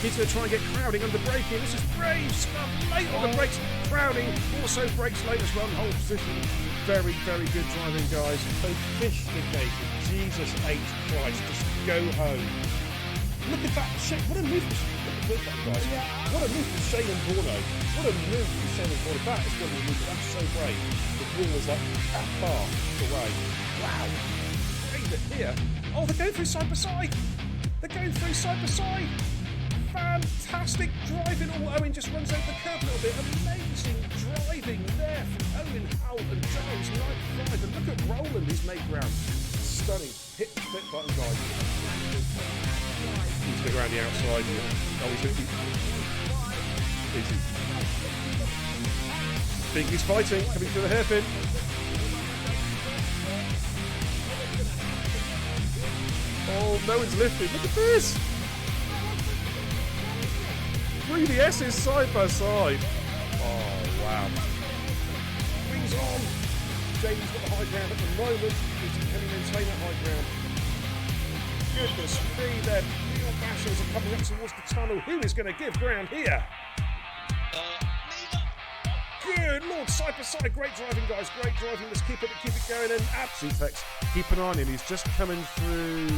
He's going to try and get Crowding under braking. This is brave stuff. Late on the brakes. Crowding also brakes late as well. Whole position. Very, very good driving, guys. Sophisticated. Jesus H. Christ. Just go home. Look at that shit. What a move. Look at that, guys. Yeah. What a move from Shane and Borno. What a move from Shane and Borno. That is going to be a move. That's so brave. The wall was like that far away. Wow. Brave it here. Oh, they're going through side by side. They're going through side by side. Fantastic driving. Oh, Owen just runs over the curb a little bit. Amazing driving there from Owen, Howell and Giles. 95. And look at Roland, he's made ground. Stunning. Hit the flip button, guys. He's going around the outside. Oh, he's going to be easy. Binky's fighting, coming through the hairpin. Oh, no one's lifted. Look at this. 3 VS's side by side. Oh, wow. Wings on. Jamie's got the high ground at the moment. Can he maintain that high ground? Goodness me, their real bashers are coming up towards the tunnel. Who is going to give ground here? Good Lord, side by side. Great driving, guys. Great driving. Let's keep it going. And Zetex, keep an eye on him. He's just coming through,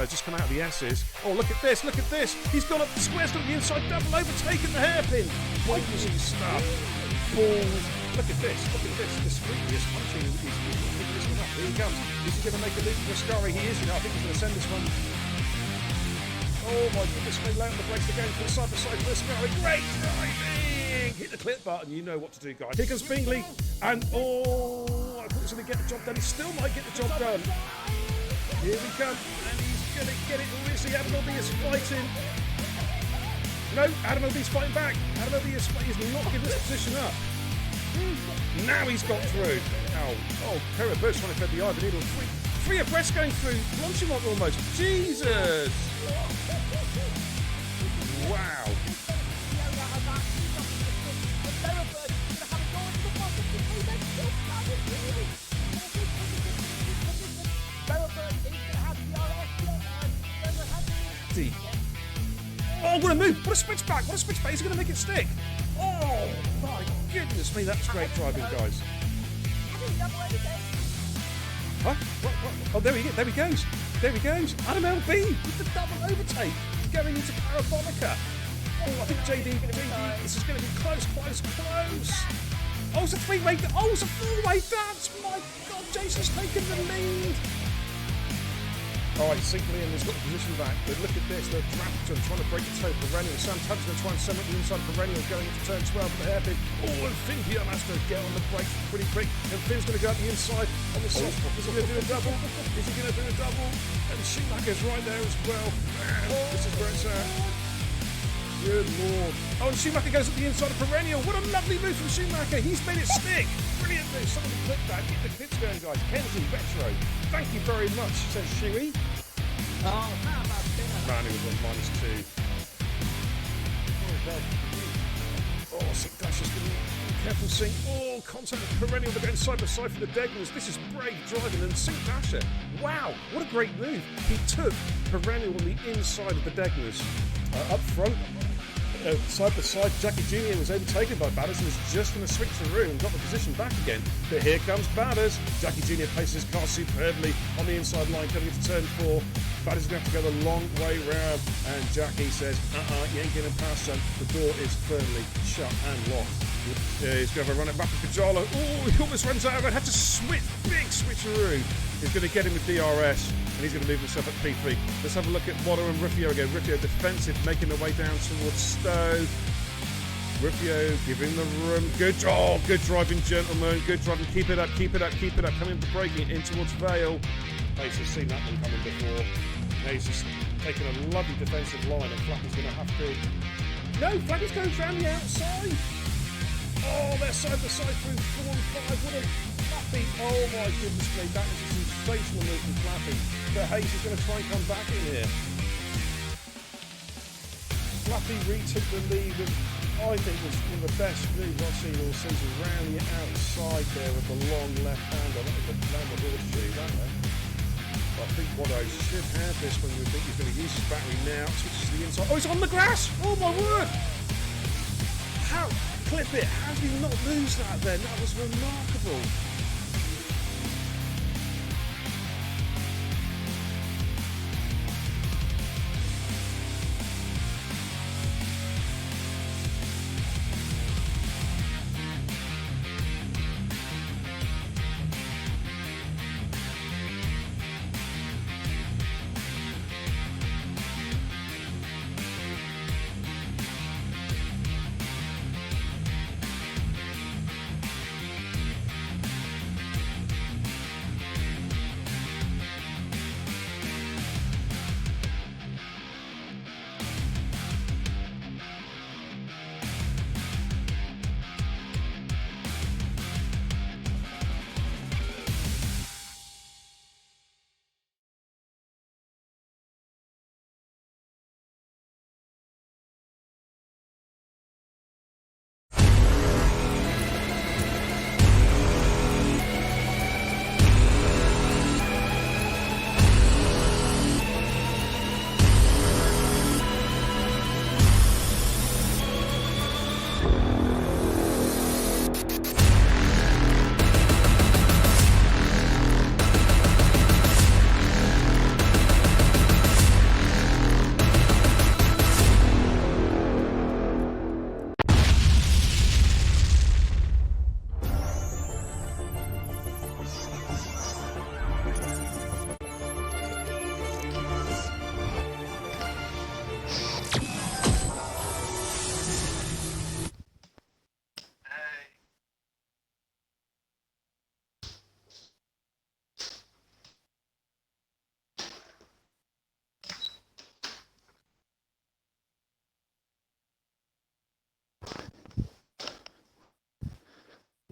just come out of the S's. Oh, look at this. Look at this. He's gone up the squares, got the inside double, overtaken the hairpin. Amazing stuff. Balls. Look at this. Look at this. This previous punching. He's picking this one up. Here he comes. Is he going to make a leap for Ascari? He is. I think he's going to send this one. Oh my goodness, they lay on the brakes again from side to side for Ascari. Great driving! Hit the clip button, you know what to do, guys. Here comes Bingley, and oh, I thought he was going to get the job done. He still might get the job done. Here we come, and he's going to get it. Or is he? Adam Obi is fighting. No, Adam Obi's fighting back. Adam Obi is not giving this position up. Now he's got through. Oh, Kara Bush trying to thread the eye of the needle. Three abreast going through. Launching one almost. Jesus! Wow. Deep. Oh, what a move! What a switchback! What a switchback! He's going to make it stick. Oh my goodness me! That's great driving, guys. Huh? What? Oh, there he goes. There he goes. Adam LB with the double overtake. Going into Parabonica. Oh, I think JD, this is going to be close. Oh, it's a three-way. Oh, it's a four-way dance. My God, Jason's taken the lead. All right, Sinclair has got the position back, but look at this. They're Drafton trying to break the toe. Perennial. Sam Tubbs going to try and send it the inside. Perennial going into turn 12 with the hairpin. Oh, and Finn Pierre has to get on the brakes pretty quick. And Finn's going to go up the inside on the soft. Is he going to do a double? Is he going to do a double? And Schumacher's right there as well. Man, this is where it's at. Good Lord. Oh, and Schumacher goes up the inside of Perennial. What a lovely move from Schumacher. He's made it stick. Brilliant move. Somebody clip that. Get the clips going, guys. Kenzie, Retro. Thank you very much, says Shuey. Oh, how about that? Man, he was on -2. Oh, Sink Dash is going to be careful, Sink. Oh, contact with Perennial. They're going side by side for the Degners. This is brave driving. And Sink Dasher, wow, what a great move. He took Perennial on the inside of the Degners. Up front, side by side, Jackie Jr. was overtaken by Badders and was just going to switch through and got the position back again. But here comes Badders. Jackie Jr. paces his car superbly on the inside line, coming into turn 4. Badders is going to have to go the long way round. And Jackie says, you ain't getting past, son. The door is firmly shut and locked. He's going to have a run at Baku Kajala. Oh, he almost runs out of it. Had to switch, big switcheroo. He's going to get him with DRS. And he's going to move himself at P3. Let's have a look at Water and Rufio again. Rufio defensive, making their way down towards Stowe. Rufio giving the room. Good driving, gentlemen. Good driving. Keep it up, keep it up, keep it up. Coming to braking in towards Vale. He's just seen that one coming before. Now he's just taking a lovely defensive line, and Flappy's going to have to. No, Flappy's going round the outside. Oh, they're side by side through 4 and 5. What a Flappy. Oh my goodness me. That was a sensational move from Flappy. But Hayes is going to try and come back in here. Flappy retook the lead and I think was one of the best moves I've seen all season. Round the outside there with the long left hander. That was a clever horseshoe, that one. I think Watto should have this when we think he's going to use his battery now. Switches to the inside. Oh, he's on the grass! Oh my word! How? Clip it. How did he not lose that then? That was remarkable.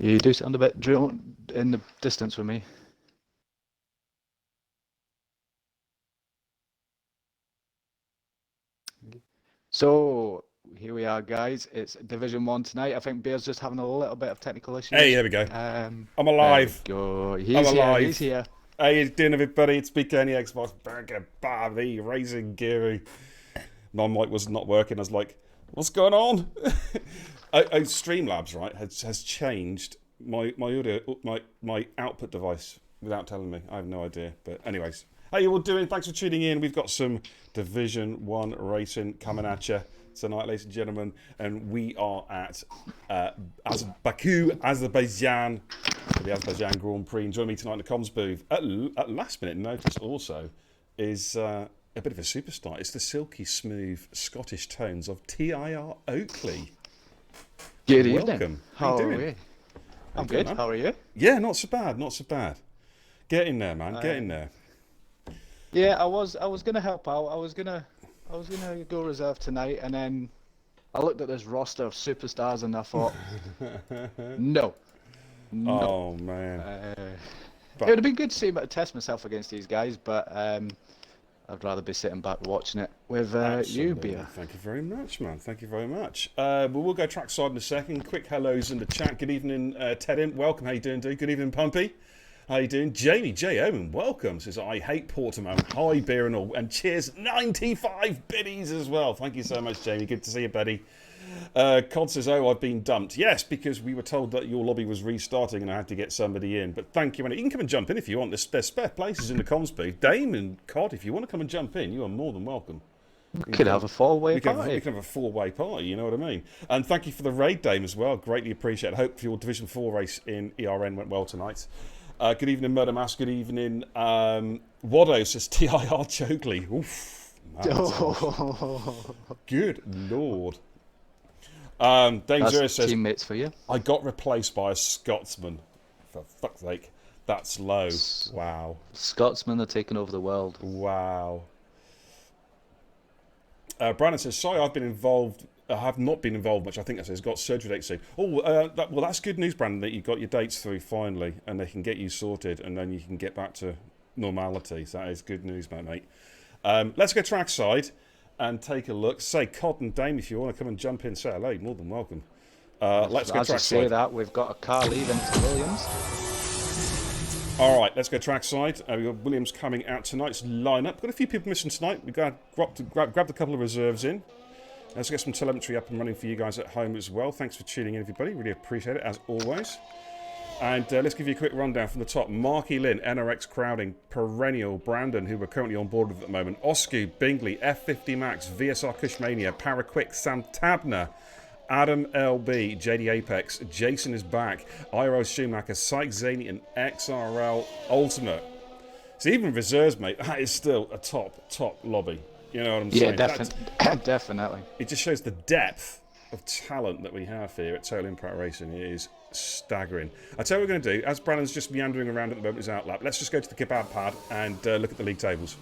You do sound a bit drawn in the distance with me. So here we are, guys. It's Division 1 tonight. I think Bear's just having a little bit of technical issues. Hey, there we go. I'm alive. Go. I'm alive. He's here. How you doing, everybody? It's Big Kenny, Xbox Burger Bobby Racing Guru. My mic was not working. I was like, what's going on? Streamlabs, right, has changed my audio, my output device without telling me. I have no idea. But anyways, how you all doing? Thanks for tuning in. We've got some Division 1 racing coming at you tonight, ladies and gentlemen. And we are at Baku, Azerbaijan, for the Azerbaijan Grand Prix. And joining me tonight in the comms booth, at last minute notice also, is a bit of a superstar. It's the silky smooth Scottish tones of TIR Oakley. Good evening. Welcome. How you are doing? you? I'm good. Man? How are you? Yeah, not so bad, not so bad. Get in there, man. Get in there. Yeah, I was gonna help out. I was gonna go reserve tonight, and then I looked at this roster of superstars, and I thought, no. Oh man. It would have been good to see about test myself against these guys, but I'd rather be sitting back watching it with you, Beer. Thank you very much, man. Thank you very much. But we'll go trackside in a second. Quick hellos in the chat. Good evening, Ted. Welcome. How you doing, dude? Good evening, Pumpy. How you doing? Jamie J. Owen, welcome. Says, I hate Portimao. Hi, beer and all. And cheers, 95 biddies as well. Thank you so much, Jamie. Good to see you, buddy. Cod says, oh, I've been dumped. Yes, because we were told that your lobby was restarting and I had to get somebody in. But thank you. And you can come and jump in if you want. There's spare places in the comms booth. Dame and Cod, if you want to come and jump in, you are more than welcome. We could have a four-way party. We can have a four-way party, you know what I mean? And thank you for the raid, Dame, as well. Greatly appreciate it. Hope your Division 4 race in ERN went well tonight. Good evening, Murder Mask. Good evening, Wado says TIR Chokely. Oof. Good Lord. Dame Zero says, teammates for you. I got replaced by a Scotsman. For fuck's sake. That's low. Wow. Scotsmen are taking over the world. Wow. Brandon says, sorry, I've been involved. I have not been involved much. I think that says got surgery date soon. Oh, well, that's good news, Brandon, that you got your dates through finally, and they can get you sorted, and then you can get back to normality. So that is good news, mate. Let's go trackside and take a look. Say, Cod and Dame, if you want to come and jump in, say hello. More than welcome. Let's go trackside. As you say that, we've got a car leaving to Williams. All right, let's go trackside. We've got Williams coming out tonight's lineup. Got a few people missing tonight. We've got to grab a couple of reserves in. Let's get some telemetry up and running for you guys at home as well. Thanks for tuning in, everybody. Really appreciate it, as always. And let's give you a quick rundown from the top. Marky Lynn, NRX Crowding, Perennial, Brandon, who we're currently on board with at the moment, Oscu, Bingley, F50 Max, VSR Cushmania, Paraquick, Sam Tabner, Adam LB, JD Apex, Jason is back, Iro Schumacher, Syke Zaney, and XRL Ultimate. So even reserves, mate, that is still a top lobby. You know what I'm saying? Yeah, definitely. It just shows the depth of talent that we have here at Total Impact Racing. It is staggering. I tell you what we're going to do. As Brandon's just meandering around at the moment with his outlap, let's just go to the kebab pad and look at the league tables.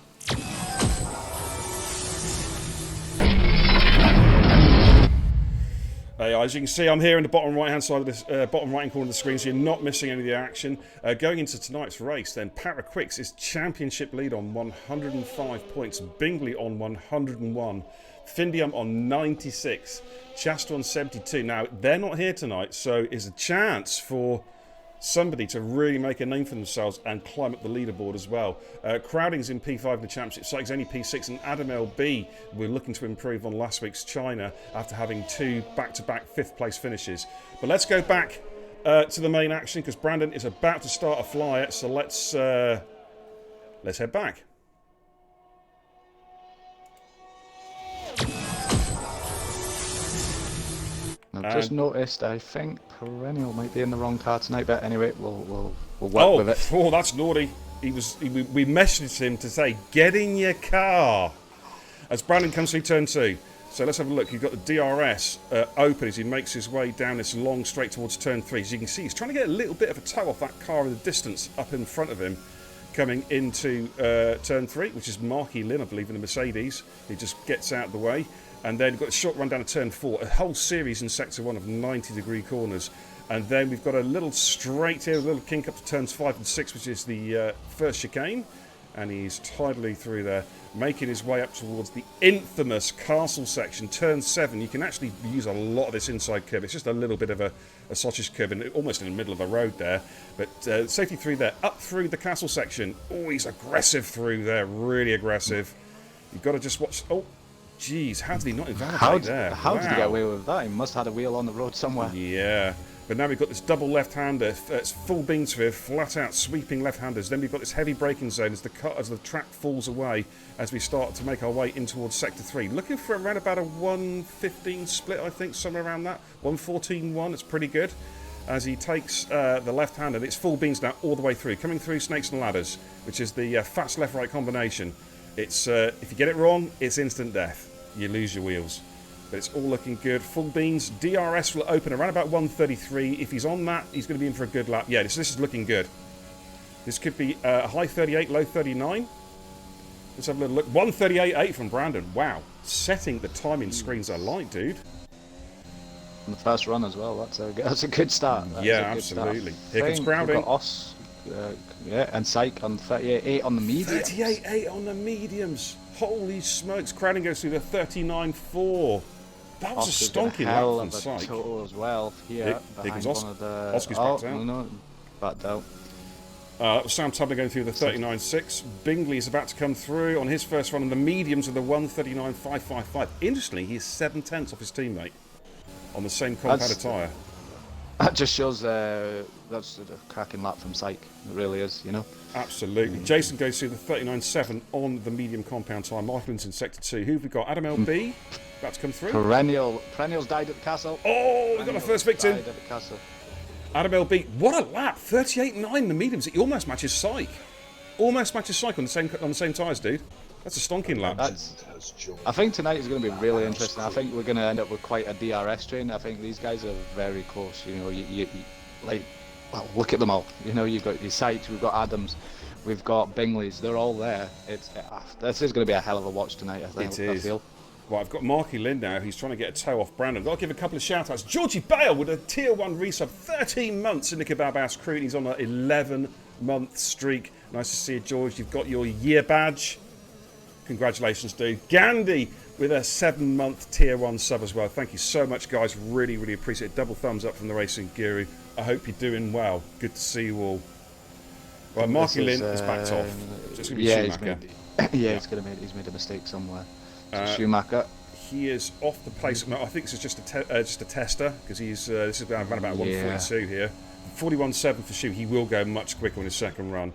As you can see, I'm here in the bottom right-hand side of this, bottom right-hand corner of the screen, so you're not missing any of the action. Going into tonight's race, then, Paraquix is championship lead on 105 points, Bingley on 101, Findium on 96, Chasta on 72. Now, they're not here tonight, so it's a chance for somebody to really make a name for themselves and climb up the leaderboard as well. Crowding's in P5 in the championship, Sykes only P6, and Adam LB, we're looking to improve on last week's China after having two back-to-back fifth place finishes. But let's go back to the main action because Brandon is about to start a flyer, so let's head back. I've just noticed, I think Perennial might be in the wrong car tonight, but anyway, we'll work with it. Oh, that's naughty. We messaged him to say, get in your car. As Brandon comes through turn 2. So let's have a look. You've got the DRS open as he makes his way down this long straight towards turn 3. As you can see, he's trying to get a little bit of a toe off that car in the distance up in front of him, coming into turn 3, which is Marky Lynn, I believe, in the Mercedes. He just gets out of the way. And then we've got a short run down to turn 4, a whole series in sector 1 of 90-degree corners. And then we've got a little straight here, a little kink up to turns 5 and 6, which is the first chicane. And he's tidily through there, making his way up towards the infamous castle section, turn 7. You can actually use a lot of this inside curve. It's just a little bit of a sausage curve, almost in the middle of the road there. But safety through there, up through the castle section. Oh, he's aggressive through there, really aggressive. You've got to just watch... Oh, jeez, how did he not invalidate there? How did he get away with that? He must have had a wheel on the road somewhere. Yeah. But now we've got this double left-hander, it's full beam sphere, flat-out sweeping left-handers. Then we've got this heavy braking zone as the track falls away as we start to make our way in towards Sector 3. Looking for around about a 1:15 split, I think, somewhere around that. 1:14.1, it's pretty good. As he takes the left-hander, it's full beams now all the way through. Coming through Snakes and Ladders, which is the fast left-right combination. It's if you get it wrong, it's instant death. You lose your wheels. But it's all looking good. Full beans. DRS will open around about 133. If he's on that, he's going to be in for a good lap. Yeah, this is looking good. This could be a high 38, low 39. Let's have a little look. 138.8 from Brandon. Wow. Setting the timing screens I like, dude. On the first run as well. That's a good start. Yeah, absolutely. Here comes Crowding. We've got Os, and Syke on 38.8 on the mediums. 38.8 on the mediums. Holy smokes. Crowding goes through the 39.4. That was a stonky lap from Syke. As well here. Here comes Oscar's backed out. No, backed out. Sam Tubner going through the 39.6. Bingley is about to come through on his first run on the mediums with the 139.555. Interestingly, he is 7/10 off his teammate on the same compound tyre. That just shows that's a cracking lap from Syke. It really is, you know. Absolutely. Jason goes through the 39.7 on the medium compound tyre. Michaelin's in sector 2. Who've we got? Adam LB about to come through. Perennial's died at the castle. Oh, we got our first victim. Died at the castle. Adam LB, what a lap! 38.9 the mediums. He almost matches Syke. Almost matches Syke on the same tyres, dude. That's a stonking lap. I think tonight is going to be really interesting. I think we're going to end up with quite a DRS train. I think these guys are very close. You know, well, look at them all. You know, you've got your Sykes, we've got Adams, we've got Bingleys. They're all there. This is going to be a hell of a watch tonight. I think. It is. I feel. Right, I've got Marky Lynn now, who's trying to get a toe off Brandon. I've got to give a couple of shout-outs. Georgie Bale with a Tier 1 resub, 13 months in the Kebab House crew, and he's on an 11-month streak. Nice to see you, George. You've got your year badge. Congratulations, dude. Gandhi with a 7-month Tier 1 sub as well. Thank you so much, guys. Really, really appreciate it. Double thumbs up from the Racing Guru. I hope you're doing well. Good to see you all. Right, Marky Lynn is backed off. So it's going to be Schumacher. He's made a mistake somewhere. Schumacher. He is off the place. No, I think this is just a tester because he's this is around about 142 here. 41.7 for Schu. He will go much quicker on his second run.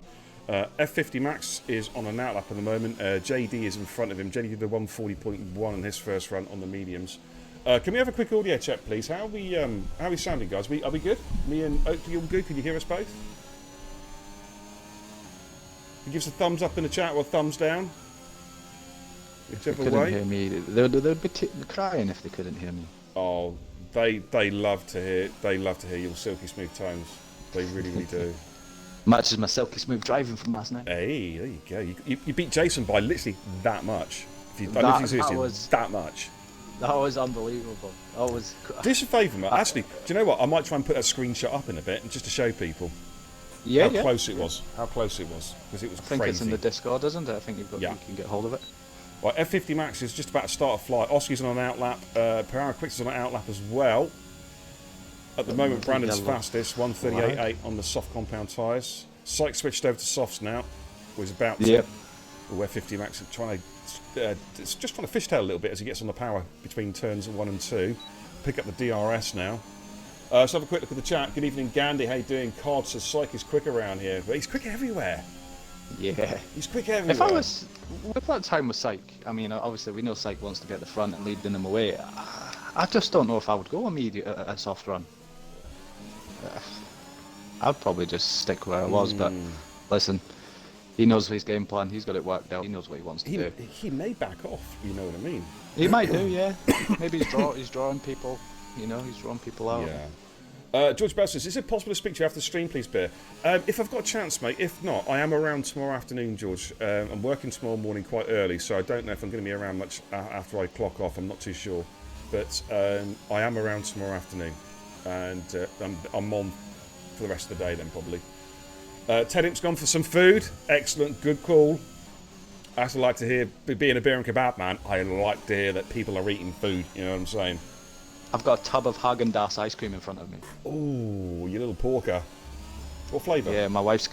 F50 Max is on an outlap at the moment. JD is in front of him. JD did the 140.1 on his first run on the mediums. Can we have a quick audio check, please? How are we sounding, guys? Are we good? Me and Oakley all good? Can you hear us both? Can you give us a thumbs up in the chat or a thumbs down? Whichever They couldn't way. hear me. They'd be crying if they couldn't hear me. Oh, they love to hear your silky smooth tones. They really, really do. Matches my silky smooth driving from last night. Hey, there you go. You beat Jason by literally that much. That much. That was unbelievable. That was. Do us a favour, mate. Actually, do you know what? I might try and put that screenshot up in a bit, just to show people how close it was. How close it was, because it was crazy. I think it's in the Discord, isn't it? I think you can get hold of it. Right, F50 Max is just about to start a flight. Oscar's on an outlap. Pereira Quicks is on an outlap as well. At the moment, Brandon's fastest, 138.8 on the soft compound tyres. Syke switched over to softs now. Was about to. Yep. Where 50 Max is trying to fishtail a little bit as he gets on the power between turns 1 and 2. Pick up the DRS now. So have a quick look at the chat. Good evening, Gandhi. How you doing? Cod says Syke is quick around here, but he's quick everywhere. Yeah. He's quick everywhere. If I was with that time with Syke, I mean, obviously we know Syke wants to be at the front and leading them away. I just don't know if I would go immediate a soft run. I'd probably just stick where I was, but listen, he knows his game plan. He's got it worked out. He knows what he wants to do. He may back off. You know what I mean? He might do, yeah. Maybe he's drawing people. You know, he's drawing people out. Yeah. George Bell says, is it possible to speak to you after the stream, please, Bear? If I've got a chance, mate. If not, I am around tomorrow afternoon, George. I'm working tomorrow morning quite early, so I don't know if I'm going to be around much after I clock off. I'm not too sure. But I am around tomorrow afternoon. And I'm on for the rest of the day then, probably. Ted Imp's gone for some food. Excellent, good call. I also like to hear, being a beer and kebab man, I like to hear that people are eating food. You know what I'm saying? I've got a tub of Haagen-Dazs ice cream in front of me. Ooh, you little porker. What flavour? Yeah, my wife's.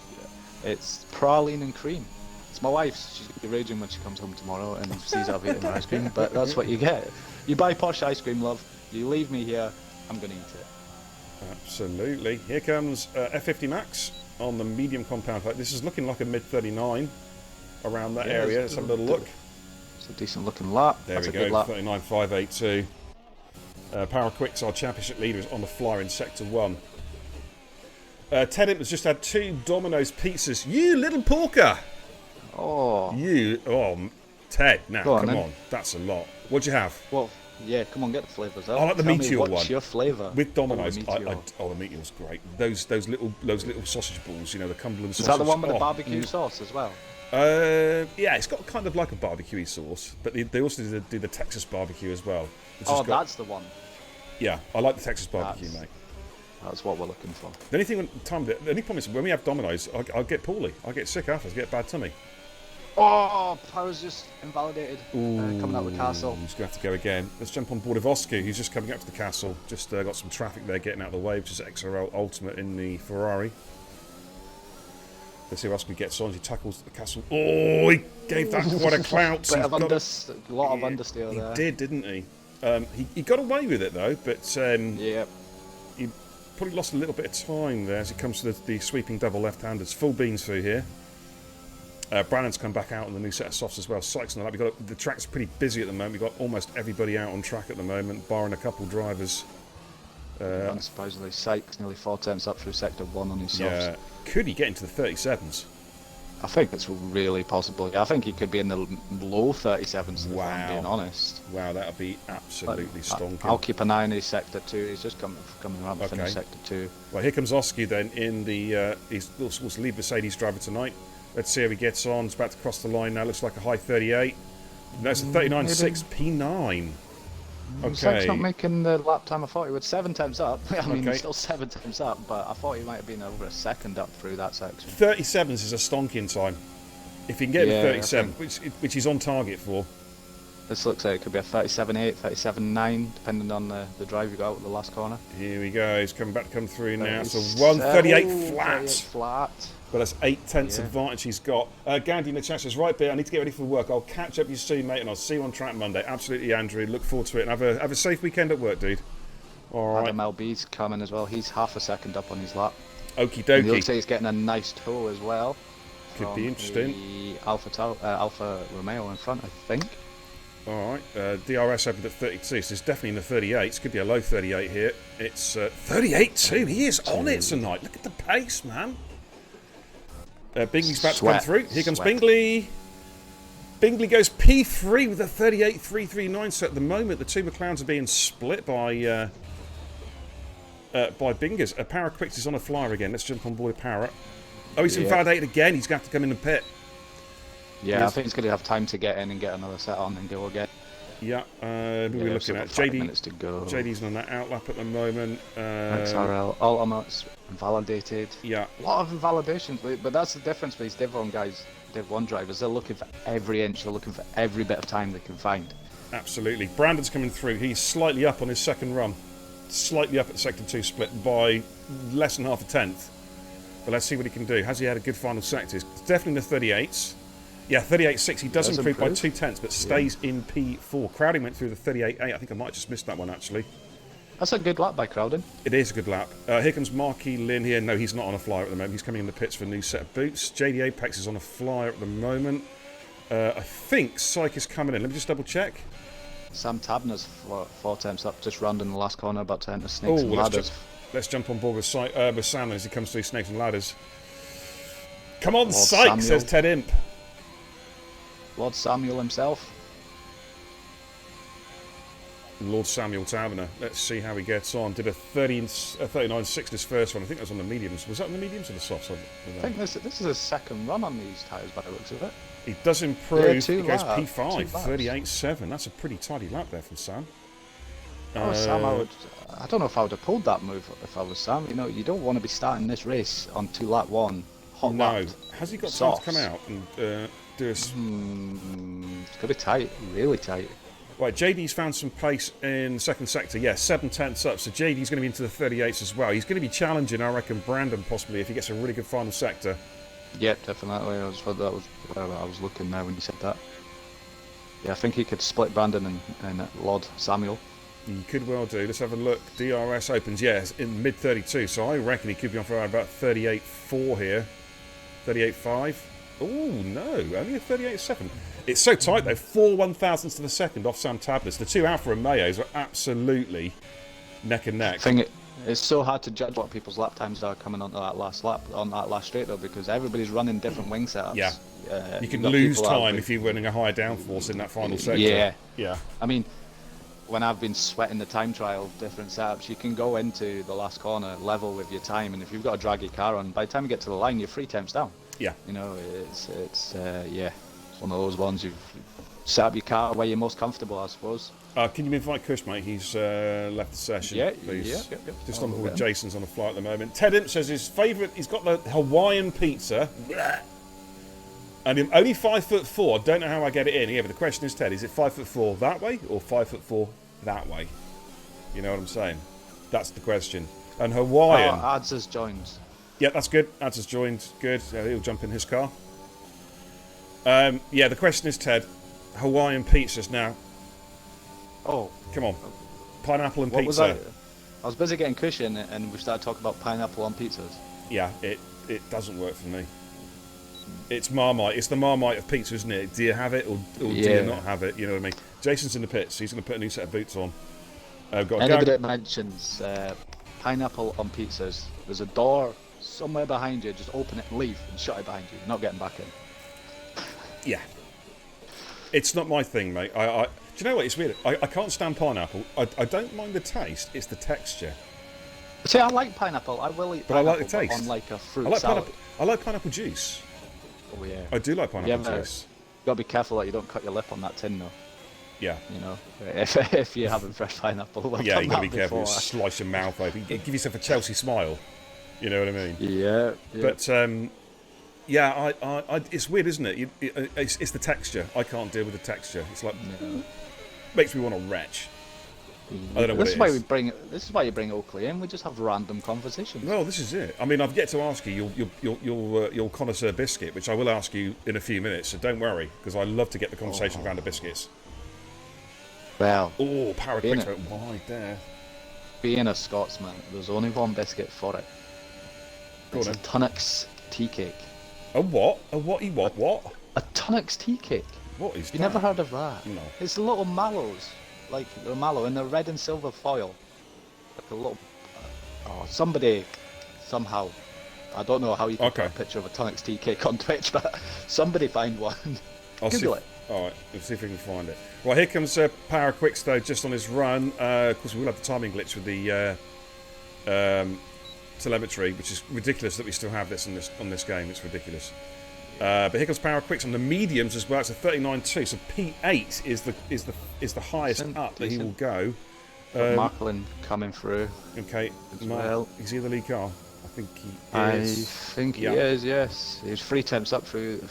It's praline and cream. It's my wife's. She's gonna be raging when she comes home tomorrow and sees I've eaten her ice cream. But that's what you get. You buy posh ice cream, love. You leave me here, I'm gonna eat it. Absolutely. Here comes F50 Max on the medium compound. This is looking like a mid 39 around that area. Let's have a little look. It's a decent looking lap. There we go. 39.582. Power Quicks, our championship leader, is on the flyer in Sector 1. Ted Imp has just had 2 Domino's pizzas. You little porker! Oh. Ted, now, come on. That's a lot. What'd you have? Well, yeah, come on, get the flavours out. I like the Meteor one. What's your flavour? With Domino's. The Meteor's great. Those little sausage balls, you know, the Cumberland sausage. Is that the one with the barbecue sauce as well? Yeah, it's got kind of like a barbecue sauce, but they also do the Texas barbecue as well. That's the one. Yeah, I like the Texas barbecue, mate. That's what we're looking for. The only problem is when we have Domino's, I'll get poorly. I'll get sick after. I get a bad tummy. Oh, power's just invalidated. Coming out of the castle. He's going to have to go again. Let's jump on board with Oscar, who's just coming up to the castle. Just got some traffic there getting out of the way, which is XRL Ultimate in the Ferrari. Let's see who else he gets on. He tackles the castle. Oh, he gave that quite a clout. A lot of understeer there. He did, didn't he? He got away with it though, but Yeah. he probably lost a little bit of time there as he comes to the sweeping double left-handers. Full beans through here. Brannon's come back out on the new set of softs as well. Sykes on the lap. The track's pretty busy at the moment. We've got almost everybody out on track at the moment, barring a couple drivers. Supposedly Sykes nearly 4 tenths up through sector 1 on his softs. Yeah. Could he get into the 37s? I think it's really possible. Yeah, I think he could be in the low 37s, if Wow. I'm being honest. Wow, that would be absolutely stonking. I'll keep an eye on his sector 2. He's just coming around to finish sector 2. Well, here comes Oski then in the... he's the lead Mercedes driver tonight. Let's see how he gets on. He's about to cross the line now. Looks like a high 38. No, it's a 39.6 P9. Okay. Sykes not making the lap time I thought he would. 7 tenths up. I mean, Okay. he's still 7 tenths up, but I thought he might have been over a second up through that section. 37s is a stonking time. If he can get Yeah, to 37, which he's on target for. This looks like it could be a 37.8, 37.9, depending on the drive you got out at the last corner. Here we go. He's come through now. So 138 flat. 38 flat. But that's 8 tenths Yeah. advantage he's got. Gandhi in the chat says, right, Bear, I need to get ready for work. I'll catch up with you soon, mate, and I'll see you on track Monday. Absolutely, Andrew. Look forward to it. And have a safe weekend at work, dude. All right. Adam LB's coming as well. He's half a second up on his lap. Okie And he looks dokie. like he's getting a nice tow as well. Could be interesting. The Alfa Romeo in front, I think. All right. DRS opened at 32, so it's definitely in the 38s. Could be a low 38 here. It's 38 too. He is on it tonight. Look at the pace, man. Bingley's about to come through. Here comes Bingley. Bingley goes P3 with a 38.339. So at the moment, the two McLarens are being split by Bingers. Power Quicks is on a flyer again. Let's jump on board Power. Oh, he's invalidated again. He's going to have to come in the pit. Yeah, I think he's going to have time to get in and get another set on and go again. Yeah, who are we looking at? 5 minutes to go. JD's on that outlap at the moment. XRL, Ultimates, invalidated. Yeah. A lot of invalidations, but that's the difference with these Div 1 guys, Div 1 drivers. They're looking for every inch, they're looking for every bit of time they can find. Absolutely. Brandon's coming through. He's slightly up on his second run. Slightly up at the sector 2 split by less than half a tenth. But let's see what he can do. Has he had a good final sector? It's definitely in the 38s. Yeah, 38.6. He does improve by 2 tenths, but stays in P4. Crowding went through the 38.8. I think I might have just missed that one, actually. That's a good lap by Crowden. It is a good lap. Here comes Marky Lynn here. No, he's not on a flyer at the moment. He's coming in the pits for a new set of boots. JD Apex is on a flyer at the moment. I think Syke is coming in. Let me just double check. Sam Tabner's 4 tenths up, just round in the last corner, about to enter Snakes and Ladders. Let's jump on board with Sam as he comes through Snakes and Ladders. Come on, Lord Syke, Samuel. says Ted Imp. Lord Samuel himself. Lord Samuel Taverner. Let's see how he gets on. Did a 39.6 his first one. I think that was on the mediums. Was that on the mediums or the softs? I think this is his second run on these tyres by the looks of it. He does improve. Yeah, he goes laps, P5, 2 laps. 38.7. That's a pretty tidy lap there from Sam. Sam, I don't know if I would have pulled that move if I was Sam. You know, you don't want to be starting this race on 2 lap 1. Hot No. lap. Has he got time to Softs. come out and do a... It's going to be tight, really tight. Right, JD's found some pace in the second sector. Yeah, 7 tenths up. So JD's going to be into the 38s as well. He's going to be challenging, I reckon, Brandon possibly if he gets a really good final sector. Yep, definitely. That was where I was looking there when you said that. Yeah, I think he could split Brandon and Lord Samuel. He could well do. Let's have a look. DRS opens, yes, in mid 32. So I reckon he could be on for around about 38.4 here. 38.5. Oh, no, only a 38.7. It's so tight, though. 4 1,000ths to the second off Sam Tablis. The two Alfa Romeos are absolutely neck and neck. I think it's so hard to judge what people's lap times are coming onto that last lap, on that last straight, though, because everybody's running different wing setups. Yeah. You can got lose people out time with- if you're running a higher downforce in that final sector. Yeah. Yeah. I mean, when I've been sweating the time trial, different setups, you can go into the last corner level with your time, and if you've got to drag your car on, by the time you get to the line, you're 3 tenths down. Yeah. You know, it's one of those ones you've set up your car where you're most comfortable, I suppose. Can you invite Kush, mate? He's left the session, Yeah, please. yeah. Just I'll on go board. get him. Jason's on the flight at the moment. Ted Imp says his favourite, he's got the Hawaiian pizza. And I'm only 5'4". I don't know how I get it in. Yeah, but the question is, Ted, is it 5'4" that way or 5'4" that way? You know what I'm saying? That's the question. And Hawaiian. Ads has joined. Yeah, that's good. Ads has joined. Good. He'll jump in his car. Yeah, the question is, Ted, Hawaiian pizzas now. Oh, Come on. Pineapple and what was pizza. I was busy getting cushion, and we started talking about pineapple on pizzas. Yeah, it doesn't work for me. It's Marmite. It's the Marmite of pizza, isn't it? Do you have it or do you not have it? You know what I mean? Jason's in the pits. He's going to put a new set of boots on. Anybody that mentions pineapple on pizzas, there's a door somewhere behind you. Just open it and leave and shut it behind you. You're not getting back in. Yeah. It's not my thing, mate. Do you know what? It's weird. I can't stand pineapple. I don't mind the taste. It's the texture. See, I like pineapple. I will eat But I pineapple like the taste. on like a fruit I like salad. pineapple. I like pineapple juice. Oh yeah. I do like pineapple juice. You gotta be careful that you don't cut your lip on that tin, though. Yeah. You know, if you're having fresh pineapple. Well, Yeah, you gotta be before. careful. Slice your mouth open. Give yourself a Chelsea smile. You know what I mean? Yeah. But yeah, it's weird, isn't it? It's the texture. I can't deal with the texture. It's like makes me want to retch. I don't know what This it is. This is why you bring Oakley in. We just have random conversations. Well, this is it. I mean, I've yet to ask you your connoisseur biscuit, which I will ask you in a few minutes. So don't worry, because I love to get the conversation around the biscuits. Well, Oh, power quicks went wide there. being a Scotsman, there's only one biscuit for it. Go It's on a then. Tunnock's tea cake. A what? A what? What? A Tunnock's tea cake. What is You that? never heard of that? No. It's little mallows, like the mallow in the red and silver foil. Like a little. Somebody, somehow, I don't know how you can Okay. put a picture of a Tunnock's tea cake on Twitch, but somebody find one. I'll Google see. it. All right, let's see if we can find it. Right, here comes Power Quicks though, just on his run. Of course, we will have the timing glitch with the telemetry, which is ridiculous that we still have this on this game. It's ridiculous. But here comes Power Quicks on the mediums as well. It's a 39.2, so P8 is the highest Decent, up that he will decent. go. Marklin coming through. Okay, As Mark, well. is he the lead car? I think he I is. think Yeah. he is, yes. He's 3 temps up through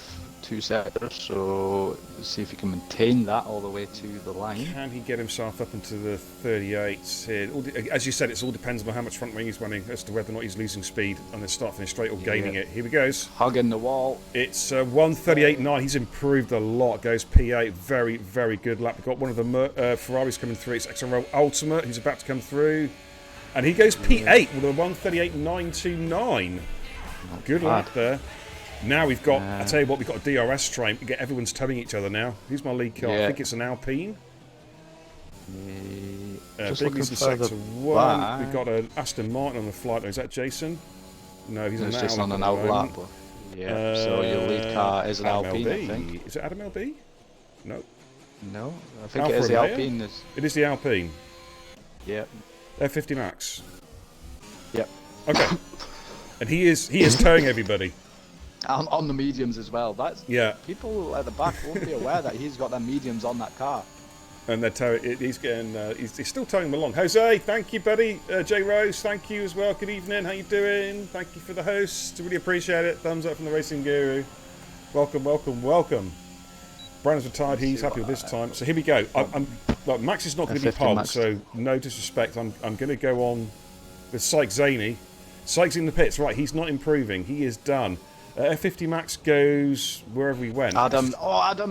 2 sectors, so let's see if he can maintain that all the way to the line. Can he get himself up into the 38s here? As you said, it all depends on how much front wing he's running as to whether or not he's losing speed on the start finish straight or gaining it. Here he goes. Hugging the wall. It's 1:38.9. He's improved a lot. Goes P8. Very, very good lap. We've got one of the Ferraris coming through. It's XRL Ultimate. He's about to come through. And he goes P8 with a 1:38.929. Good lap there. Now we've got, I tell you what, we've got a DRS train. We get everyone's towing each other now. Who's my lead car? I Yeah. think it's an Alpine. Just looking Bigley's in further sector 1. back. We've got an Aston Martin on the flight. Is that Jason? No, he's It's an just on an out outlap. Yeah, so your lead car is an Adam Alpine, LB. I think. Is it Adam LB? No. No, I think Alfa it is the Romeo? Alpine. It is the Alpine. Yeah. F50 Max. Yep. Okay. And he is towing everybody. On the mediums as well. That's Yeah. people at the back won't be aware that he's got them mediums on that car. And they're towing. He's getting. He's still towing them along. Jose, thank you, buddy. J Rose, thank you as well. Good evening. How you doing? Thank you for the host. Really appreciate it. Thumbs up from the Racing Guru. Welcome, welcome, welcome. Brandon's retired. He's happy with this time. So here we go. Like, Max is not going to be 50 pulled, Max. so no disrespect. I'm going to go on with Sykes Zaney. Sykes in the pits. Right, he's not improving. He is done. F50 Max goes wherever he went. Adam's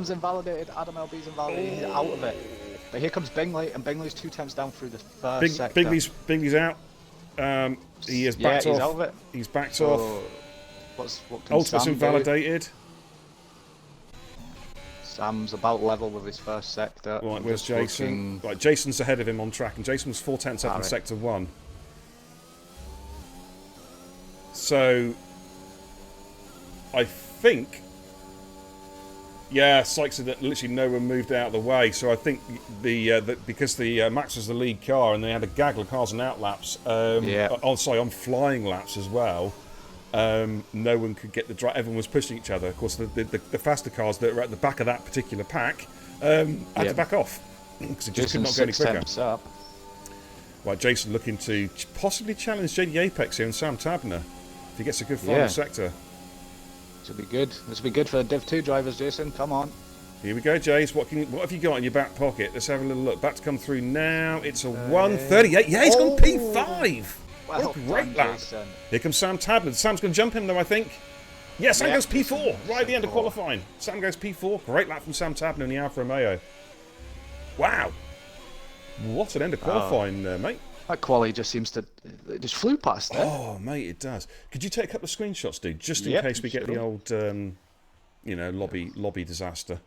invalidated. Adam LB's invalidated. He's out of it. But here comes Bingley, and Bingley's 2 temps down through the first sector. Bingley's out. He is backed he's off. out of it. He's backed So, off. what can Ultimate's Sam do? invalidated. Sam's about level with his first sector. Right, I'm where's just Jason? looking- Right, Jason's ahead of him on track, and Jason was 4/10 up in Alright. sector 1. So, I think, yeah, Sykes had literally no one moved out of the way. So I think because the Max was the lead car and they had a gaggle of cars on outlaps, on flying laps as well. No one could get the drive. Everyone was pushing each other. Of course, the faster cars that were at the back of that particular pack had to back off because it just could not go any quicker. Up. Right, Jason looking to possibly challenge JD Apex here and Sam Tabner if he gets a good final sector. This will be good. This will be good for the Div 2 drivers, Jason. Come on. Here we go, Jace. What have you got in your back pocket? Let's have a little look. About to come through now. It's a 1:38. Yeah, he's gone P5. What a Well great done, lap. Jason. Here comes Sam Tabler. Sam's going to jump him, though, I think. Yeah, Sam Yeah. goes P4 right at the end of P4. qualifying. Sam goes P4. Great lap from Sam Tabler in the Alfa Romeo. Wow. What an end of qualifying, mate. That quali just seems to, it just flew past it. Oh, mate, it does. Could you take a couple of screenshots, dude, just in Yep, case we get the sure. old, lobby disaster.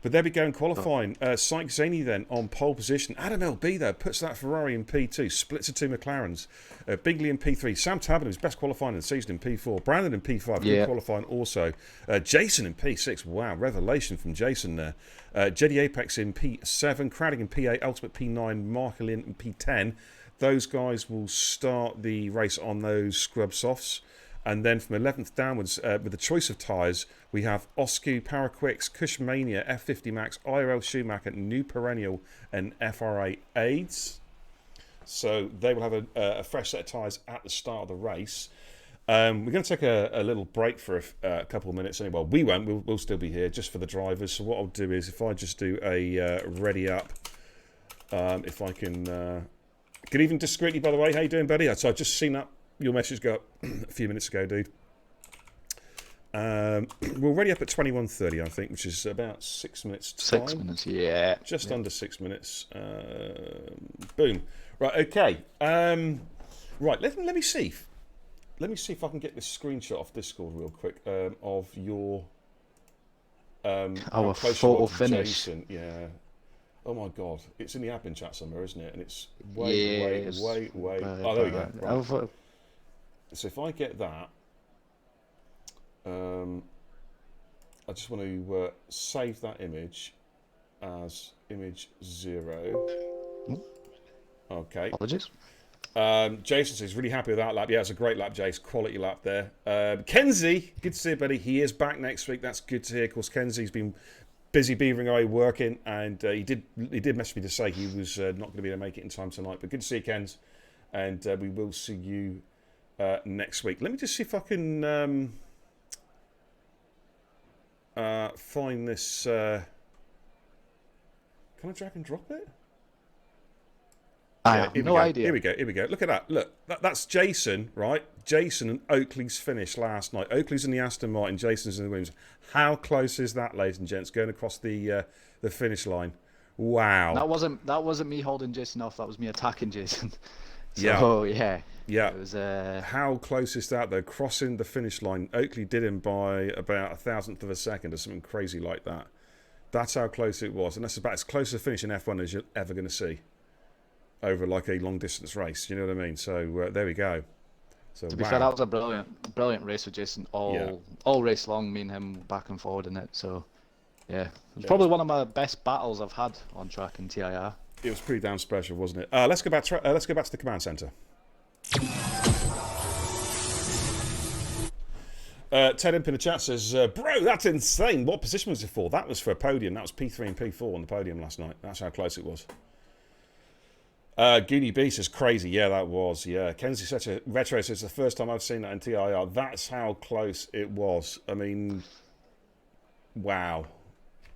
But there we go in qualifying. Syke Zaney then on pole position. Adam LB, though, puts that Ferrari in P2, splits the two McLarens. Bigley in P3. Sam Tabler, who's best qualifying in the season, in P4. Brandon in P5, good qualifying also. Jason in P6. Wow, revelation from Jason there. Jedi Apex in P7. Craddock in P8. Ultimate P9. Markelin in P10. Those guys will start the race on those scrub softs. And then from 11th downwards, with the choice of tyres, we have Oscu, Paraquix, Cushmania, F50 Max, IRL Schumacher, New Perennial, and FRA Aids. So they will have a fresh set of tyres at the start of the race. We're going to take a little break for a couple of minutes anyway. Well, we won't. We'll still be here just for the drivers. So what I'll do is, if I just do a ready up, if I can... good evening, Discreetly, by the way. How you doing, buddy? So I've just seen that. Your message got a few minutes ago, dude. We're already up at 21:30, I think, which is about 6 minutes time. 6 minutes, yeah. Just under 6 minutes. Boom. Right, okay. Right, let me see. Let me see if I can get this screenshot off Discord real quick of your Our how close you photo are to finish. Jason. Yeah. Oh my God, it's in the admin chat somewhere, isn't it? And it's way. Oh, there we go. Right. So if I get that, I just want to save that image as image 0. Okay. Apologies. Jason says really happy with that lap. Yeah, it's a great lap, Jace. Quality lap there. Kenzie, good to see you, buddy. He is back next week. That's good to hear. Of course, Kenzie's been busy beavering away working, and he did message me to say he was not going to be able to make it in time tonight. But good to see you, Kenz, and we will see you next week. Let me just see if I can find this. Can I drag and drop it? I have no idea. Here we go. Look at that. Look, that's Jason, right? Jason and Oakley's finish last night. Oakley's in the Aston Martin, Jason's in the Williams. How close is that, ladies and gents, going across the finish line? Wow. That wasn't me holding Jason off. That was me attacking Jason. Yeah. It was. How close is that, though? Crossing the finish line. Oakley did him by about 1,000th of a second or something crazy like that. That's how close it was. And that's about as close a finish in F1 as you're ever going to see over like a long distance race. You know what I mean? So there we go. So, To be fair, that was a brilliant race with Jason all race long, me and him back and forward in it. So, yeah. It was probably one of my best battles I've had on track in TIR. It was pretty damn special, wasn't it? Let's go back to the command centre. Ted Imp in the chat says, bro, that's insane. What position was it for? That was for a podium. That was P3 and P4 on the podium last night. That's how close it was. Goonie B says, crazy. Yeah, that was. Yeah. Kenzie such a retro says, the first time I've seen that in TIR. That's how close it was. I mean, wow.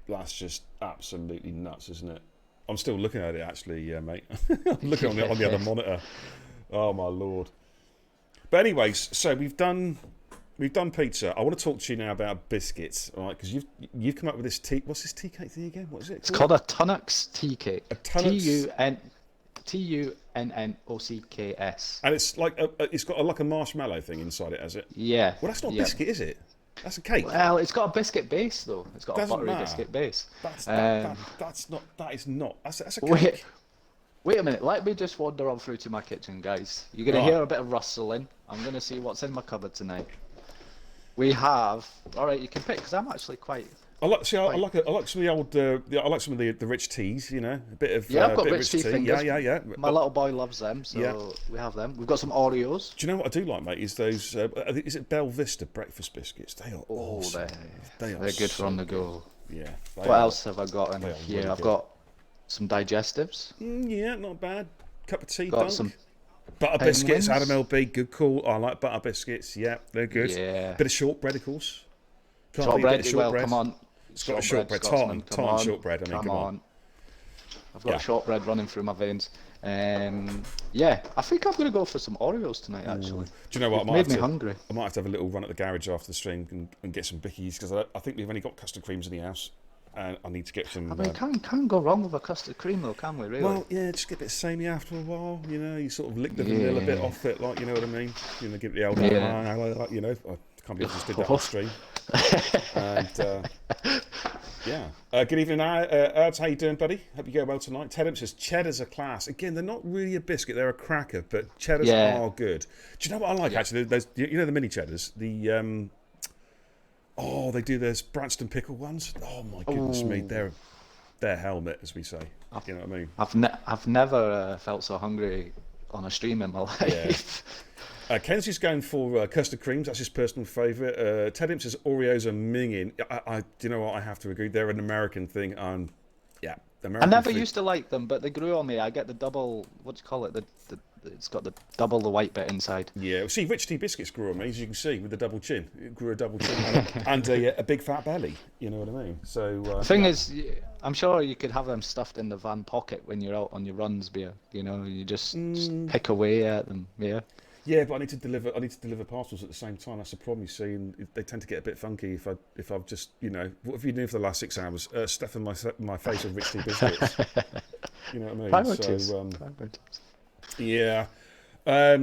That's just absolutely nuts, isn't it? I'm still looking at it, actually, mate. I'm looking on the other monitor. Oh, my Lord. But anyways, so we've done pizza. I want to talk to you now about biscuits, all right? Because you've come up with this tea. What's this tea cake thing again? What is it? It's called a Tunnocks tea cake. A Tunnocks? Tunnocks. And it's like it's got like a marshmallow thing inside it, has it? Yeah. Well, that's not a biscuit, is it? That's a cake. Well, it's got a biscuit base though. It's got a buttery biscuit base. That's not. That's a cake. Wait a minute. Let me just wander on through to my kitchen, guys. You're gonna hear a bit of rustling. I'm gonna see what's in my cupboard tonight. We have. All right, you can pick because I'm actually quite. I like some of the old. I like some of the rich teas. You know, a bit of. Yeah, I've got bit rich tea tea. fingers. Yeah. My little boy loves them, so we have them. We've got some Oreos. Do you know what I do like, mate? Is those? Is it Bell Vista breakfast biscuits? They are awesome. They're good for on the go. Yeah. What else have I got in here? Really I've good. got some digestives. Yeah, not bad. Cup of tea. Got some butter biscuits. penguins. Adam LB, good call. I like butter biscuits. Yeah, they're good. Yeah. Bit of shortbread, of course. Can't beat a bit of Shortbread. Well, come on. It's got a shortbread, tartan shortbread. I mean, come on. I've got shortbread running through my veins. Yeah, I think I'm going to go for some Oreos tonight, actually. Do you know what? It made me hungry. I might have to have a little run at the garage after the stream and get some bickies, because I think we've only got custard creams in the house, and I need to get some. I mean, can't go wrong with a custard cream, though, can we? Really? Well, yeah, just get a bit samey after a while. You know, you sort of lick the vanilla bit off it, like, you know what I mean. You know, give it the old, you know. I can't believe I just did that off stream. And yeah, good evening, Erds. How you doing, buddy? Hope you go well tonight. Tedham says cheddars are class. Again, they're not really a biscuit; they're a cracker, but cheddars are good. Do you know what I like? Actually, there's, you know, the mini cheddars. The they do those Branston pickle ones. Oh my goodness me, they're helmet, as we say. You know what I mean? I've never felt so hungry on a stream in my life. Yeah. Kenzie's going for custard creams. That's his personal favourite. Ted Imp says Oreos are minging. Do you know what? I have to agree. They're an American thing. Yeah, American. I never used to like them, but they grew on me. I get the double. What do you call it? It's got the double the white bit inside. Yeah. Well, see, Rich Tea biscuits grew on me, as you can see, with the double chin. It grew a double chin and a big fat belly. You know what I mean? So the thing is, I'm sure you could have them stuffed in the van pocket when you're out on your runs, beer. You know, you just pick away at them. Yeah. Yeah, but I need to deliver parcels at the same time. That's the problem, you see, and they tend to get a bit funky if I've just, you know, what have you done for the last 6 hours? Stuffing my face with Rich Tea biscuits. You know what I mean? Priorities. Yeah.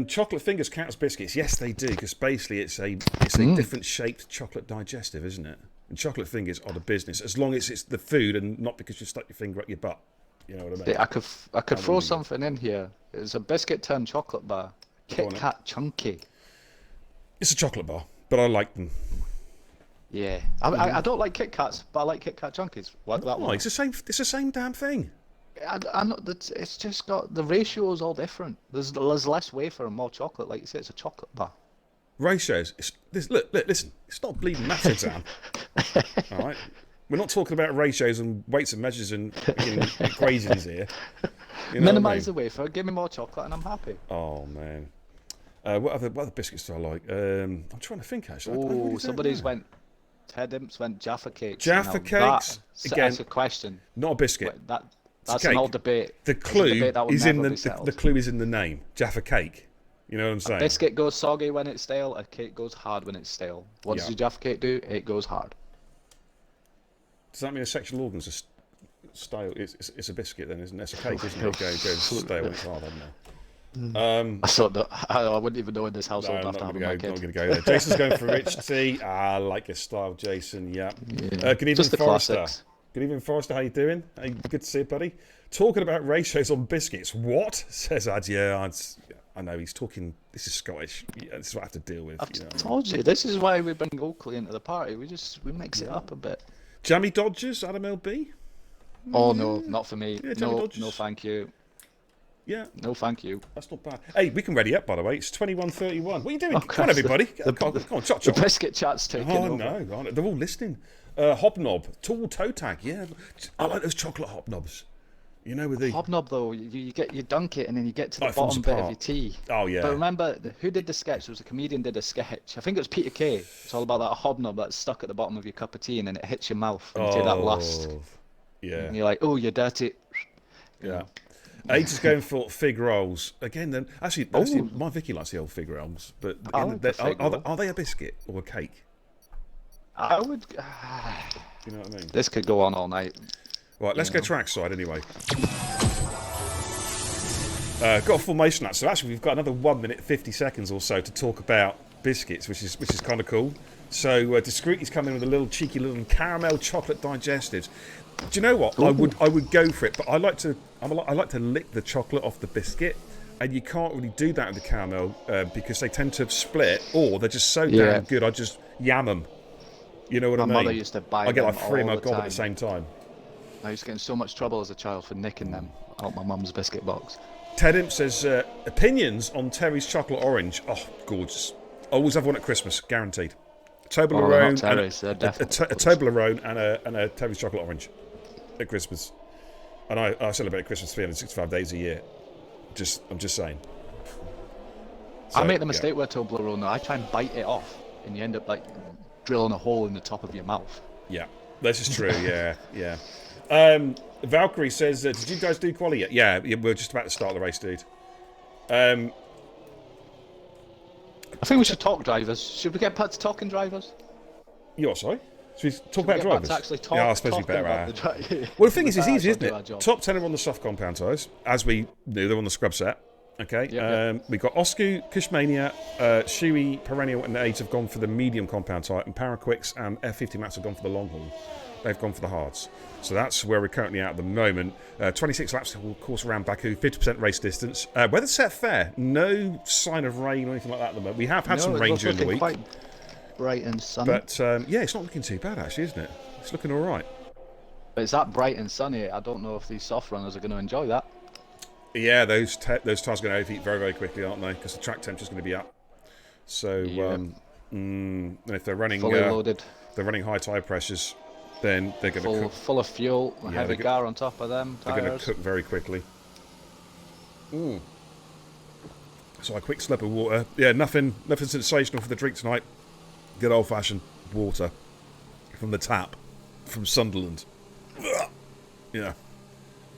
Chocolate fingers count as biscuits. Yes, they do, because basically it's a different shaped chocolate digestive, isn't it? And chocolate fingers are the business, as long as it's the food and not because you stuck your finger up your butt. You know what I mean? I could throw something in here. It's a biscuit turned chocolate bar. Kit Kat Chunky. It's a chocolate bar, but I like them. Yeah, I don't like Kit Kats, but I like Kit Kat Chunkies. Like that one. It's the same damn thing. I know that it's just got the ratio is all different. There's less wafer and more chocolate. Like you say, it's a chocolate bar. Ratios. Look, listen. It's not bleeding maths exam. All right. We're not talking about ratios and weights and measures and equations here. You know Minimise the wafer. Give me more chocolate, and I'm happy. Oh man. What other biscuits do I like? I'm trying to think actually. Somebody's went. Ted Imps went Jaffa cakes. Jaffa cakes. Again, that's a question. Not a biscuit. That's an old debate. The clue is in the clue is in the name. Jaffa cake. You know what I'm saying? A biscuit goes soggy when it's stale. A cake goes hard when it's stale. What does the Jaffa cake do? It goes hard. Does that mean a sexual organ's a stale? It's a biscuit then, isn't it? It's a cake, isn't it? It goes stale when it's hard, isn't it? I thought that I wouldn't even know in this household after having my kid. I'm not going to go there. Jason's going for Rich Tea. I like your style, Jason. Yeah. Good evening, Just the Forrester. classics. Good evening, Forrester. How you doing? Good to see you, buddy. Talking about ratios on biscuits. What? Says Ad. Yeah, I know he's talking. This is Scottish. Yeah, this is what I have to deal with. I've told you. This is why we bring Oakley into the party. We mix it up a bit. Jammy Dodgers, Adam LB. Oh no, not for me. Yeah, no, thank you. Yeah. No, thank you. That's not bad. Hey, we can ready up, by the way. It's 21:31. What are you doing? Come on, everybody. Come on, chop. The biscuit chat's taking over. No, they're all listening. Hobnob, tall toe tag. Yeah, I like those chocolate hobnobs. You know, with the hobnob though, you dunk it and then you get to the bottom bit of your tea. Oh yeah. But remember, who did the sketch? There was a comedian did a sketch. I think it was Peter Kay. It's all about that hobnob that's stuck at the bottom of your cup of tea and then it hits your mouth and you take that last. Yeah. And you're like, oh, you're dirty. Yeah. Age is going for fig rolls again. Then actually, my Vicky likes the old fig rolls, but are they a biscuit or a cake? I would. You know what I mean? This could go on all night. Right, let's go trackside anyway. Got a formation that, so actually we've got another 1 minute 50 seconds or so to talk about biscuits, which is kind of cool. So Discreetly's coming with a little cheeky little caramel chocolate digestives. Do you know what? I would go for it, but I like to lick the chocolate off the biscuit, and you can't really do that with the caramel because they tend to split, or they're just so damn good. I just yam them. You know what I mean? My mother used to buy I get them like 3 in my all the gob at time. the same time. I used to get in so much trouble as a child for nicking them out my mum's biscuit box. Ted Imp says opinions on Terry's chocolate orange. Oh, gorgeous! Always have one at Christmas, guaranteed. Toblerone, a Toblerone and a Terry's chocolate orange at Christmas. And I celebrate Christmas 365 days a year. I'm just saying. So, I make the mistake with Toblerone. I try and bite it off, and you end up like drilling a hole in the top of your mouth. Yeah, this is true. Yeah. Valkyrie says, did you guys do quali yet? Yeah, we're just about to start the race, dude. I think we should talk drivers. Should we get back to talking drivers? You're sorry? Should we talk Should about we get drivers? back to actually talk, yeah, I suppose we talking better. about the Well, the thing is, it's better easy, actually isn't do our it? job. Top 10 are on the soft compound tyres, as we knew. They're on the scrub set. Okay. Yep. We've got Oscu, Kushmania, Shui, Perennial, and the Aids have gone for the medium compound tyre, and Paraquicks and F50 Max have gone for the long haul. They've gone for the hards. So that's where we're currently at the moment. 26 laps, of course, around Baku, 50% race distance. Weather's set fair. No sign of rain or anything like that at the moment. We have had some rain during the week. Quite bright and sunny. But, yeah, it's not looking too bad, actually, isn't it? It's looking all right. But it's that bright and sunny. I don't know if these soft runners are going to enjoy that. Yeah, those tyres are going to overheat very, very quickly, aren't they? Because the track temperature's going to be up. So, and if they're running Fully loaded, they're running high tyre pressures, then they're going to cook. full of fuel, Yeah, heavy gar on top of them. They're going to Tyres. cook very quickly. So a quick slip of water. Yeah, nothing sensational for the drink tonight. Good old-fashioned water from the tap from Sunderland. Yeah.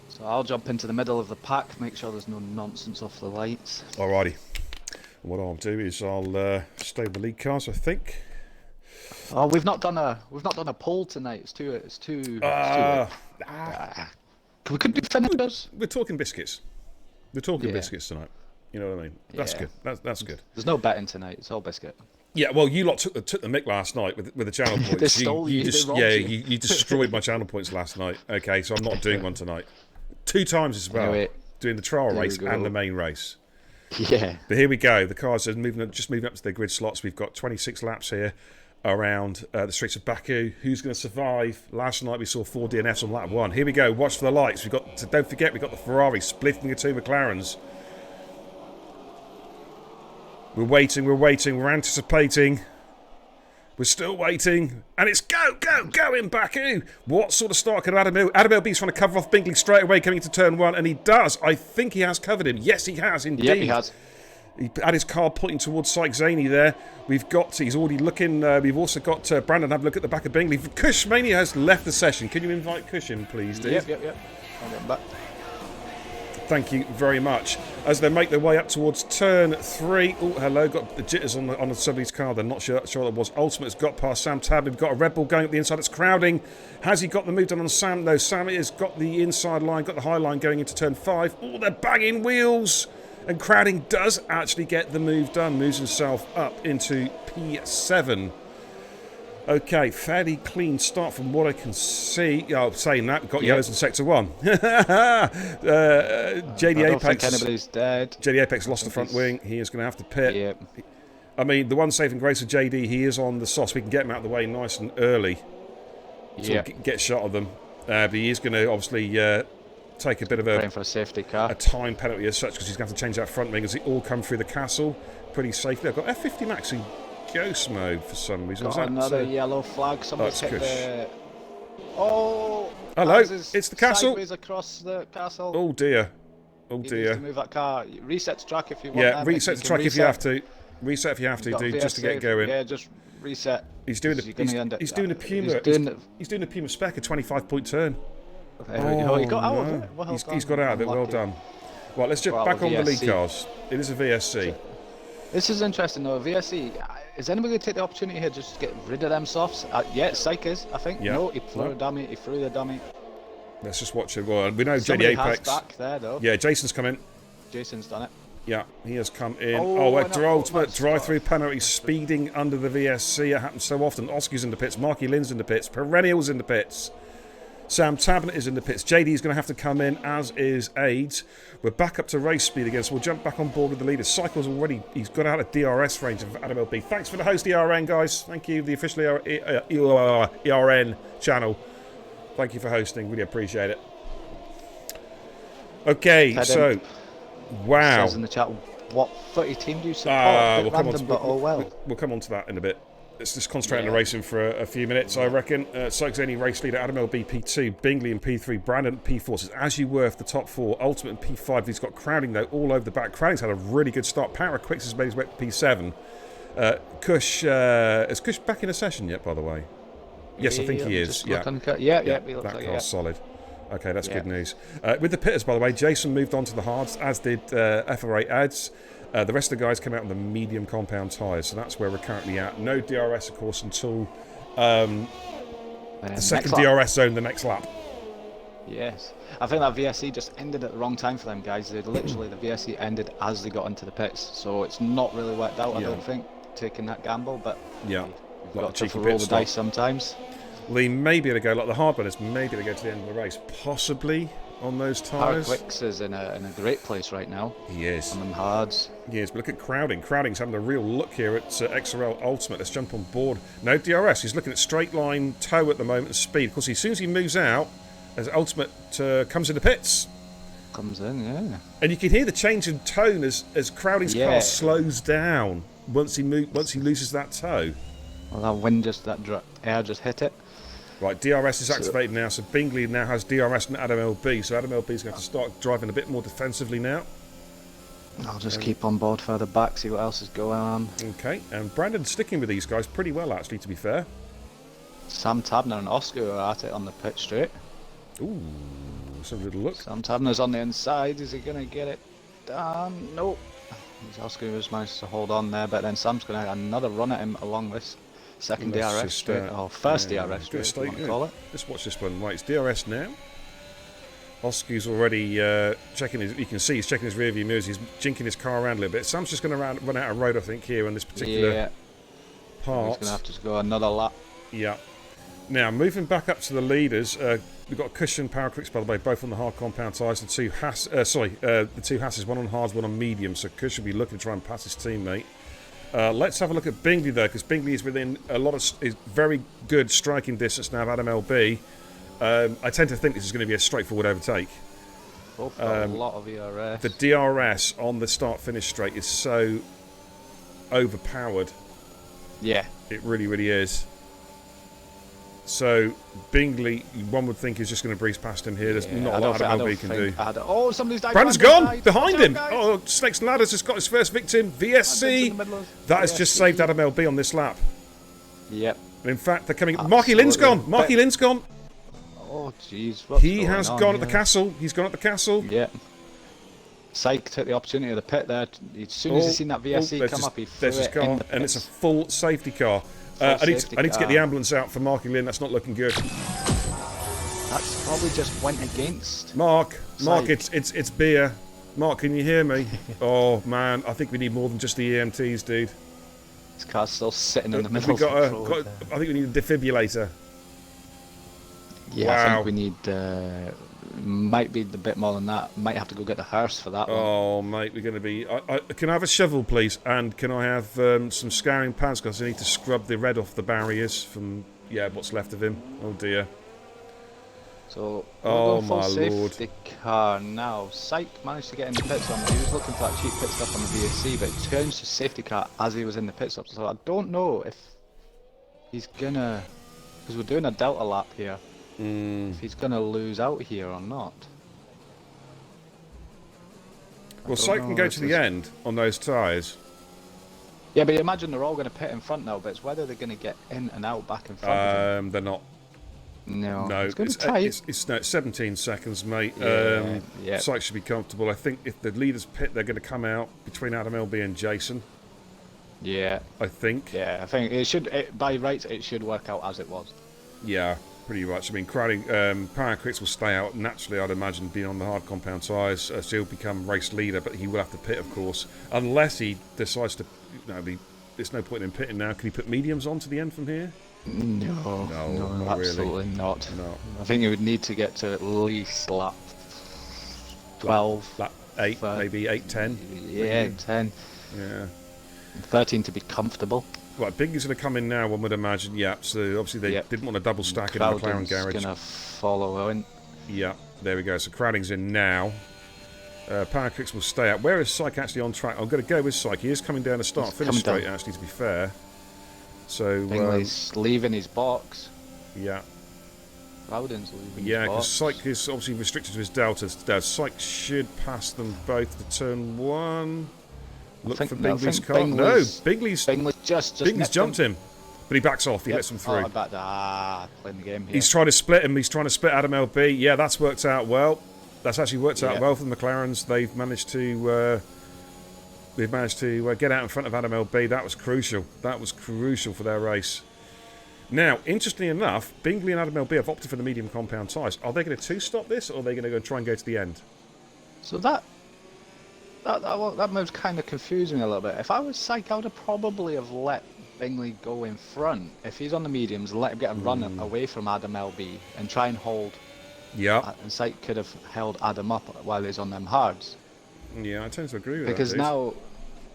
So I'll jump into the middle of the pack, make sure there's no nonsense off the lights. Alrighty. What I'll do is I'll stay with the lead cars, I think. Oh, we've not done a poll tonight. It's too late. We could do finishers. We're talking biscuits. We're talking biscuits tonight. You know what I mean? That's good. That's good. There's no betting tonight. It's all biscuit. Yeah, well, you lot took the mick last night with the channel points. They stole you. They robbed you. You destroyed my channel points last night. Okay, so I'm not doing one tonight. 2 times as well. Anyway, doing the trial race we and go. the main race. Yeah. But here we go. The cars are moving up to their grid slots. We've got 26 laps here around the streets of Baku. Who's going to survive? Last night we saw 4 DNFs on lap 1. Here we go. Watch for the lights. Don't forget, we've got the Ferrari splitting the 2 McLarens. We're waiting. We're anticipating. We're still waiting. And it's go in Baku. What sort of start can Adam B's trying to cover off Bingley straight away coming into turn 1, and he does. I think he has covered him. Yes, he has indeed. Yep, he has. He had his car pointing towards Syke Zaney there. He's already looking. We've also got Brandon have a look at the back of Bingley. Kush Mania has left the session. Can you invite Kush in, please, Dave? Yep. I'll get him back. Thank you very much. As they make their way up towards turn 3. Oh, hello. Got the jitters on somebody's car. They're not sure it was. Ultimate's got past Sam Tab. We've got a Red Bull going up the inside. It's crowding. Has he got the move done on Sam? No, Sam has got the inside line, got the high line going into turn 5. Oh, they're banging wheels. And crowding does actually get the move done. Moves himself up into P7. Okay, fairly clean start from what I can see. Oh, saying that, we've got yellows in Sector 1. JD I don't Apex. think anybody's dead. JD Apex lost the front wing. He is going to have to pit. Yep. I mean, the one saving grace of JD, he is on the sauce. We can get him out of the way nice and early. Yeah. Get shot of them. But he is going to obviously take a bit of Praying for a safety car. a time penalty as such, because he's going to have to change that front wing as they all come through the castle pretty safely. I've got F50 Max in ghost mode for some reason. Got another yellow flag. Somebody's hit Kush. the... Oh! Hello, Maz is it's the castle. Sideways across the castle. Oh dear. He needs to move that car. Reset the track if you want. Yeah, them. reset the can track if you reset. have to. Reset if you have to, You've got dude, just to get VSC. going. Yeah, just reset. He's doing You're gonna end he's it- doing a Puma. He's doing a Puma spec, a 25-point turn. There we go. He got out of no. it. Well He's done. got out of it. Well Unlucky. done. Right, let's jump Well, back on the lead VSC. cars. It is a VSC. This is interesting though. VSC. Is anybody going to take the opportunity here just to get rid of them softs? Yeah, Syke is, I think. Yeah. No, he threw No. a dummy. He threw the dummy. Let's just watch it. Well, we know Somebody JD Apex. has back there though. Yeah, Jason's come in. Jason's done it. Yeah, he has come in. Oh, Oh, no, ultimate that's drive-through penalty speeding under the VSC. It happens so often. Oscar's in the pits. Marky Lynn's in the pits. Perennial's in the pits. Sam Tabernet is in the pits. JD's going to have to come in, as is Aids. We're back up to race speed again, so we'll jump back on board with the leader. Cycle's already, he's got out of DRS range of Adam LB. Thanks for the host, ERN, guys. Thank you, the official ERN channel. Thank you for hosting. Really appreciate it. Okay, Head so, in. wow. Says in the chat, what footy team do you support? We'll come on Random, but oh well. We'll come on to that in a bit. Let's just concentrate on the racing for a few minutes, I reckon. Sykes any race leader, Adam LB P2, Bingley in P3, Brandon P4. So as you were for the top 4, Ultimate in P5. He's got Crowding though all over the back. Crowding's had a really good start. Power Quicks has made his way to P7. Kush, is Kush back in a session yet, by the way? Yes, I think he is. Yeah, Yeah, he looks that like car's it. solid. Okay, that's good news. With the pitters, by the way, Jason moved on to the hards, as did FR8 Ads. The rest of the guys came out on the medium compound tyres, so that's where we're currently at. No DRS, of course, until the second DRS zone, the next lap. Yes. I think that VSE just ended at the wrong time for them guys. They literally, the VSE ended as they got into the pits, so it's not really worked out, I don't think, taking that gamble, but yeah, you've got to roll the dice sometimes. Lee may be able to go, like the hard runners, maybe to go to the end of the race, possibly on those tyres. Quicks is in a great place right now. He is. On them hards. He is, but look at Crowding. Crowding's having a real look here at XRL Ultimate. Let's jump on board. No DRS, he's looking at straight line toe at the moment of speed. Of course, as soon as he moves out, as Ultimate comes into pits. Comes in, yeah. And you can hear the change in tone as Crowding's car slows down once he loses that toe. Well, that wind air just hit it. Right, DRS is activated now, so Bingley now has DRS and Adam LB, so Adam LB is going to have to start driving a bit more defensively now. I'll just keep on board further back, see what else is going on. Okay, and Brandon's sticking with these guys pretty well, actually, to be fair. Sam Tabner and Oscar are at it on the pit straight. Ooh, let's have a little look. Sam Tabner's on the inside, is he going to get it done? Nope. Oscar has managed to hold on there, but then Sam's going to have another run at him along this. Second DRS straight, or first DRS straight, if you want to call it. Let's watch this one. Right, it's DRS now. Oscar's already checking his, you can see he's checking his rear view mirrors, he's jinking his car around a little bit. Sam's just going to run out of road, I think, here on this particular part. He's going to have to go another lap. Yeah. Now, moving back up to the leaders, we've got Cushion, Power Quicks, by the way, both on the hard compound tyres. The two Hasses, one on hards, one on medium, so Cushion will be looking to try and pass his teammate. Let's have a look at Bingley though, because Bingley is within a lot of is very good striking distance now of Adam LB. I tend to think this is going to be a straightforward overtake. A lot of ERS. The DRS on the start-finish straight is so overpowered. Yeah, it really, really is. So Bingley, one would think, is just going to breeze past him here. There's not a lot Adam LB can do. Oh, somebody's died. Brandon's gone behind him. Oh, Snakes and Ladders has got his first victim. VSC. That has just saved Adam LB on this lap. Yep. In fact, they're coming. Marky Lynn's gone. Marky Lynn's gone. Oh, jeez. He has gone at the castle. He's gone at the castle. Yeah. Syke took the opportunity of the pit there. As soon as he seen that VSC come up, he threw it in the pits. And it's a full safety car. I need to get the ambulance out for Marky Lynn. That's not looking good. That's probably just went against. Mark, it's beer. Mark, can you hear me? Oh man, I think we need more than just the EMTs, dude. This car's still sitting in the middle. I think we need a defibrillator. Yeah, wow. I think we need. Might be a bit more than that. Might have to go get the hearse for that one. Oh, mate, we're going to be... can I have a shovel, please? And can I have some scouring pads? Because I need to scrub the red off the barriers from, what's left of him. Oh, dear. So, my safety car now. Syke managed to get in the pit stop. He was looking for that cheap pit stop on the VSC, but he turns to safety car as he was in the pit stop. So I don't know if he's going to... Because we're doing a delta lap here. If he's going to lose out here or not. Well, Syke can go to the end on those tyres. Yeah, but imagine they're all going to pit in front now, but it's whether they're going to get in and out back in front of him. They're not. No, it's going to be tight. It's 17 seconds, mate. Syke should be comfortable. I think if the leaders pit, they're going to come out between Adam LB and Jason. Yeah. I think. Yeah, I think it should, by rights, it should work out as it was. Yeah. Pretty much. I mean, Crowding, Power Quicks will stay out naturally, I'd imagine, being on the hard compound tyres. So he'll become race leader, but he will have to pit, of course, unless he decides to. There's no point in pitting now. Can he put mediums on to the end from here? No, not absolutely really. not. No. I think he would need to get to at least lap 12, lap 8, maybe 8, 10. Yeah, 10. Yeah. 13 to be comfortable. Right, Bingley's going to come in now, one would imagine. Yeah, so obviously they didn't want to double stack it in the McLaren garage. Going to follow in. Yeah, there we go. So Crowding's in now. Power Quicks will stay out. Where is Syke actually on track? I'm going to go with Syke. He is coming down the start-finish straight, actually, to be fair. So Bingley's leaving his box. Yeah. Crowding's leaving his box. Yeah, because Syke is obviously restricted to his deltas. Syke should pass them both to turn 1. Look for Bingley's car. No, Bingley's just jumped him. But he backs off. He lets them through. Playing the game here. He's trying to split him. He's trying to split Adam LB. Yeah, that's worked out well. That's actually worked out well for the McLarens. They've managed to get out in front of Adam LB. That was crucial. That was crucial for their race. Now, interestingly enough, Bingley and Adam LB have opted for the medium compound tyres. Are they going to two-stop this, or are they going to go try and go to the end? So that move's kind of confusing me a little bit. If I was Syke, I would have probably have let Bingley go in front. If he's on the mediums, let him get a run away from Adam LB and try and hold. Yeah. And Syke could have held Adam up while he's on them hards. Yeah, I tend to agree with because that.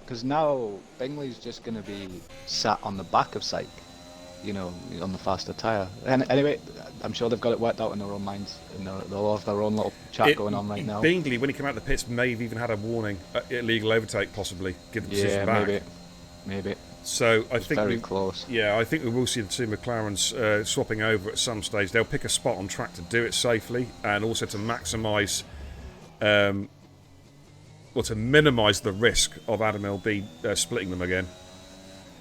Because now Bingley's just going to be sat on the back of Syke, you know, on the faster tyre. And anyway, I'm sure they've got it worked out in their own minds, and they'll have their own little chat going on right now. Bingley, when he came out of the pits, may have even had a warning, illegal overtake, possibly give the position back. Maybe. So I think very close. Yeah, I think we will see the two McLarens swapping over at some stage. They'll pick a spot on track to do it safely, and also to maximise, to minimise the risk of Adam LB splitting them again.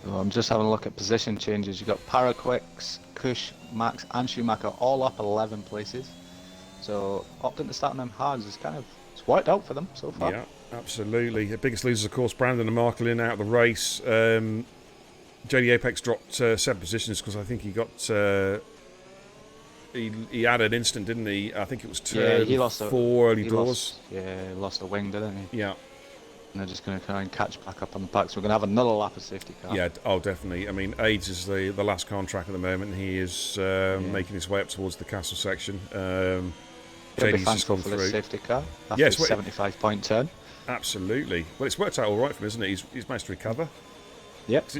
Oh, I'm just having a look at position changes. You've got Paraquix, Kush, Max, and Schumacher all up 11 places. So opting to start on them hards is it's worked out for them so far. Yeah, absolutely. The biggest losers, of course, Brandon and Marklin out of the race. JD Apex dropped 7 positions because I think he got he had an instant, didn't he? I think it was turn 4 early doors. He lost a wing, didn't he? Yeah. And they're just going to try and catch back up on the pack. So we're going to have another lap of safety car. Yeah, definitely. I mean, AIDS is the last contract at the moment. He is making his way up towards the castle section. He'll be thankful for the safety car after his 75-point turn. Absolutely. Well, it's worked out all right for him, isn't it? He's managed to recover. Yep.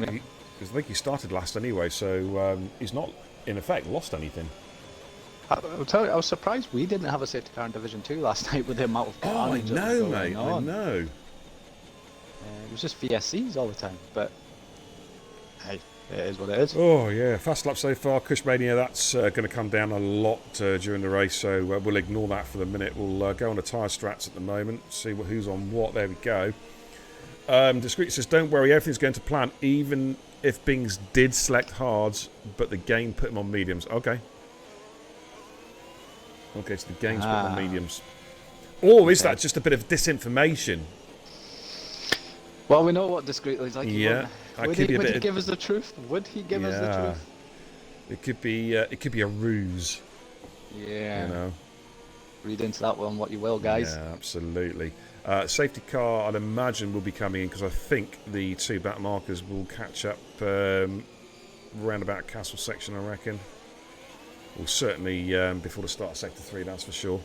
Because I think he started last anyway, so he's not, in effect, lost anything. I'll tell you, I was surprised we didn't have a safety car in Division 2 last night with the amount of carnage. Oh, I know, mate. I know. It was just VSCs all the time, but hey, it is what it is. Oh, yeah. Fast lap so far. Cushmania, that's going to come down a lot during the race, so we'll ignore that for the minute. We'll go on the tyre strats at the moment, see who's on what. There we go. Discreet says, don't worry, everything's going to plan, even if Bings did select hards, but the game put him on mediums. Okay. Okay, so the game's put him on mediums. Or is that just a bit of disinformation? Well, we know what Discreetly is like. Yeah. Would he give us the truth? Would he give us the truth? It could be a ruse. Yeah. You know. Read into that one what you will, guys. Yeah, absolutely. Safety car, I'd imagine, will be coming in because I think the 2 back markers will catch up round about Castle section, I reckon. Well, certainly before the start of Sector 3, that's for sure.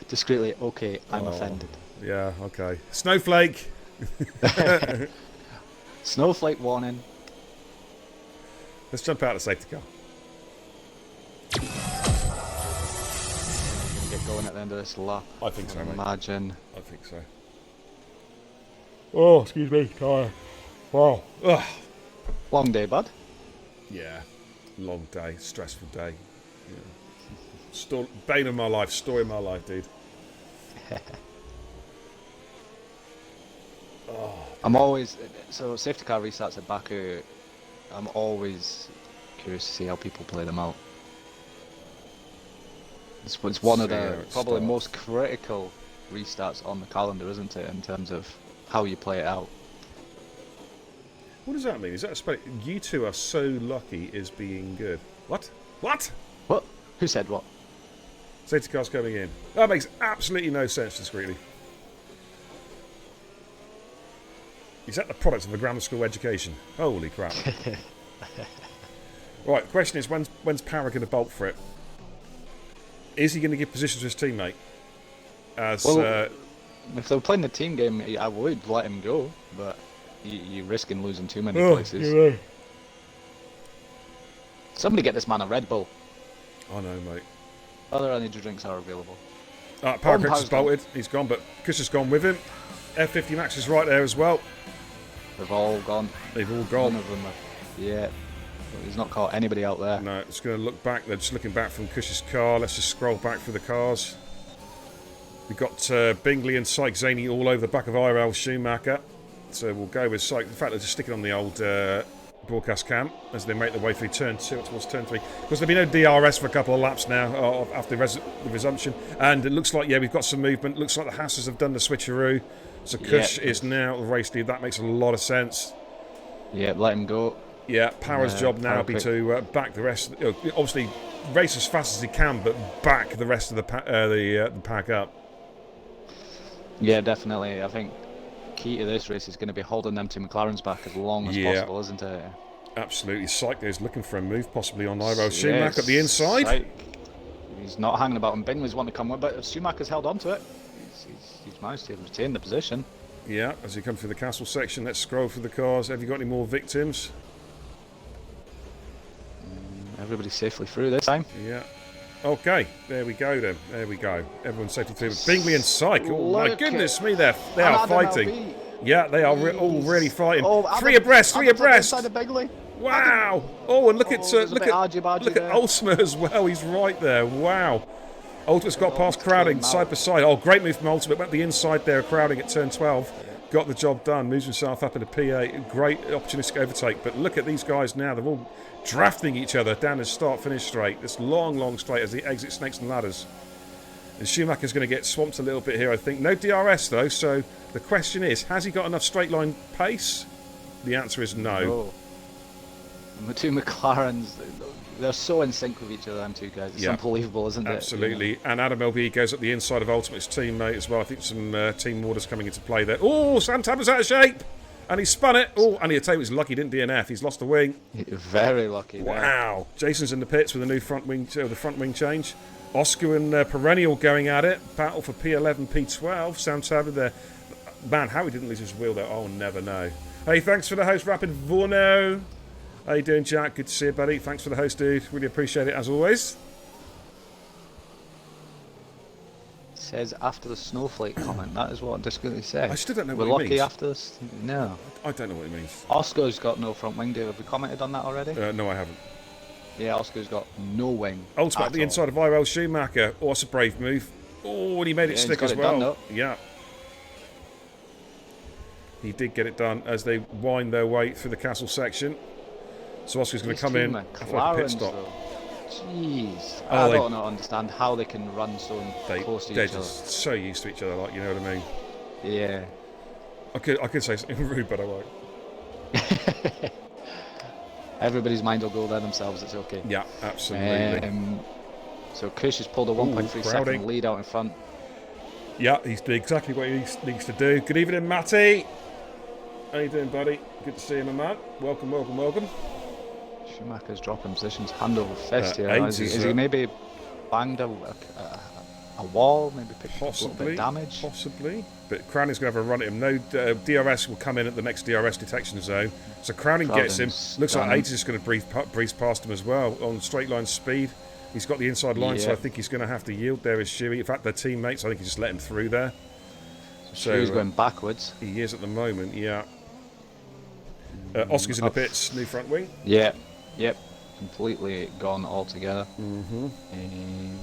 Discreetly, okay, I'm offended. Yeah, okay. Snowflake! Snowflake warning. Let's jump out of the safety car. Get going at the end of this lap. I think so, mate. Imagine. I think so. Oh, excuse me. Tired. Wow. Ugh. Long day, bud. Yeah. Long day. Stressful day. Yeah. Bane of my life. Story of my life, dude. I'm always... So, safety car restarts at Baku, I'm always curious to see how people play them out. It's one of the probably most critical restarts on the calendar, isn't it, in terms of how you play it out. What does that mean? Is that you two are so lucky is being good? What? What? What? Who said what? Safety car's coming in. That makes absolutely no sense, Discreetly. Is that the product of a grammar school education? Holy crap. Right, the question is, when's Power going to bolt for it? Is he going to give position to his teammate? If they were playing the team game, I would let him go, but you're risking losing too many places. You're right. Somebody get this man a Red Bull. I know, mate. Other energy drinks are available. Power Chris has bolted. He's gone, but Kush has gone with him. F50 Max is right there as well. They've all gone. They've all gone. None of them are, yeah. He's not caught anybody out there. No, it's going to look back. They're just looking back from Kush's car. Let's just scroll back through the cars. We've got Bingley and Syke Zaney all over the back of IRL Schumacher. So we'll go with Syke. In fact, they're just sticking on the old broadcast cam as they make their way through turn 2 towards turn 3. Because there'll be no DRS for a couple of laps now after the resumption. And it looks like, yeah, we've got some movement. Looks like the Hassers have done the switcheroo. So Kush is now the race lead. That makes a lot of sense. Yeah, let him go. Yeah, Power's job now will be to back the rest. Obviously, race as fast as he can, but back the rest of the pack up. Yeah, definitely. I think key to this race is going to be holding them to McLaren's back as long as possible, isn't it? Absolutely. Syke is looking for a move, possibly on Iro Schumacher at the inside. Syke, he's not hanging about, and Bingley's wanting to come with, but Schumacher's held on to it. He's managed to retain the position. Yeah, as you come through the castle section, let's scroll through the cars. Have you got any more victims? Everybody's safely through this time. Yeah. Okay, there we go then. There we go. Everyone's safely through. Bingley and Syke. Oh my goodness me, they are fighting. Yeah, they are all really fighting. Three abreast. Wow. Oh, and look at Ultima as well. He's right there. Wow. Ultimate's got past crowding side by side. Oh, great move from Ultimate. Went the inside there, crowding at turn 12. Got the job done. Moves himself up into P8. Great opportunistic overtake. But look at these guys now. They're all drafting each other down the start-finish straight. This long straight as they exit Snakes and Ladders. And Schumacher's going to get swamped a little bit here, I think. No DRS, though. So the question is, has he got enough straight-line pace? The answer is no. The two McLarens, they're so in sync with each other, them two guys. It's unbelievable, isn't it? Absolutely. And Adam LB goes up the inside of Ultimate's teammate as well. I think some team orders coming into play there. Oh, Sam Tabber's out of shape. And he spun it. Oh, and he'll tell you he's lucky he didn't DNF. He's lost the wing. Very lucky. Wow. Jason's in the pits with a new front wing change. Oscar and Perennial going at it. Battle for P11, P12. Sam Tabber there. Man, how he didn't lose his wheel there, I'll never know. Hey, thanks for the host, Rapid Vorno. How you doing, Jack? Good to see you, buddy. Thanks for the host, dude. Really appreciate it, as always. Says after the snowflake comment. That is what I discreetly said. I still don't know what it means. We're lucky after this. No. I don't know what it means. Oscar's got no front wing, Dave. Have we commented on that already? No, I haven't. Yeah, Oscar's got no wing. Ultimate at the inside of Irel Schumacher. Oh, that's a brave move. Oh, and he made it stick as well. Yeah. He did get it done as they wind their way through the castle section. So Oscar's going to come in after a pit stop. Jeez. I don't understand how they can run so close to each other. They're just so used to each other, like, you know what I mean? Yeah. I could say something rude, but I won't. Everybody's mind will go there themselves, it's okay. Yeah, absolutely. So Kush has pulled a 1.3 second lead out in front. Yeah, he's doing exactly what he needs to do. Good evening, Matty. How you doing, buddy? Good to see you, my man. Welcome. Schumacher's dropping positions hand over fist here. Is he maybe banged a wall, maybe picked up a little bit of damage? Possibly. But Crowning's going to have a run at him. No DRS will come in at the next DRS detection zone. So Crowning gets him. Looks like Ages is going to breeze past him as well on straight line speed. He's got the inside line, so I think he's going to have to yield there as Shuey. In fact, their teammates, I think he just let him through there. So he's going backwards. He is at the moment, yeah. Oscar's in the pits, new front wing. Yep, completely gone altogether.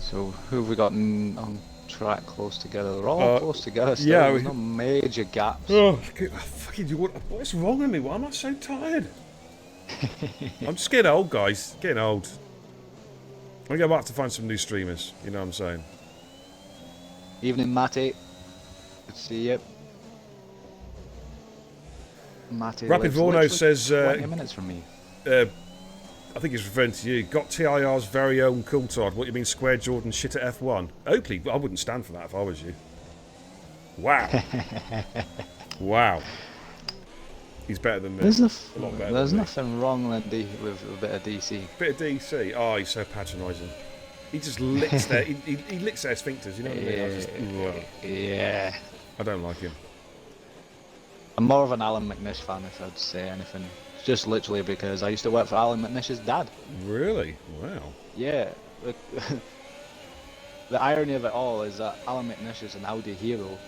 So who have we got on track close together? They're all close together still. Yeah, there's no major gaps. What's wrong with me? Why am I so tired? I'm just getting old, guys. Getting old. I'm going to go back to find some new streamers, you know what I'm saying? Evening, Matty. Good to see you. Matty Rapid Vorno says 20 minutes from me. I think he's referring to you. Got TIR's very own Coulthard. What you mean, Square Jordan shit at F1? Oakley, I wouldn't stand for that if I was you. Wow. Wow. He's better than me. There's nothing wrong with a bit of DC. Bit of DC. Oh, he's so patronising. He just licks their he licks their sphincters. You know what I mean? Yeah. I don't like him. I'm more of an Alan McNish fan, if I'd say anything. Just literally because I used to work for Alan McNish's dad. Really? Wow. Yeah. The irony of it all is that Alan McNish is an Audi hero,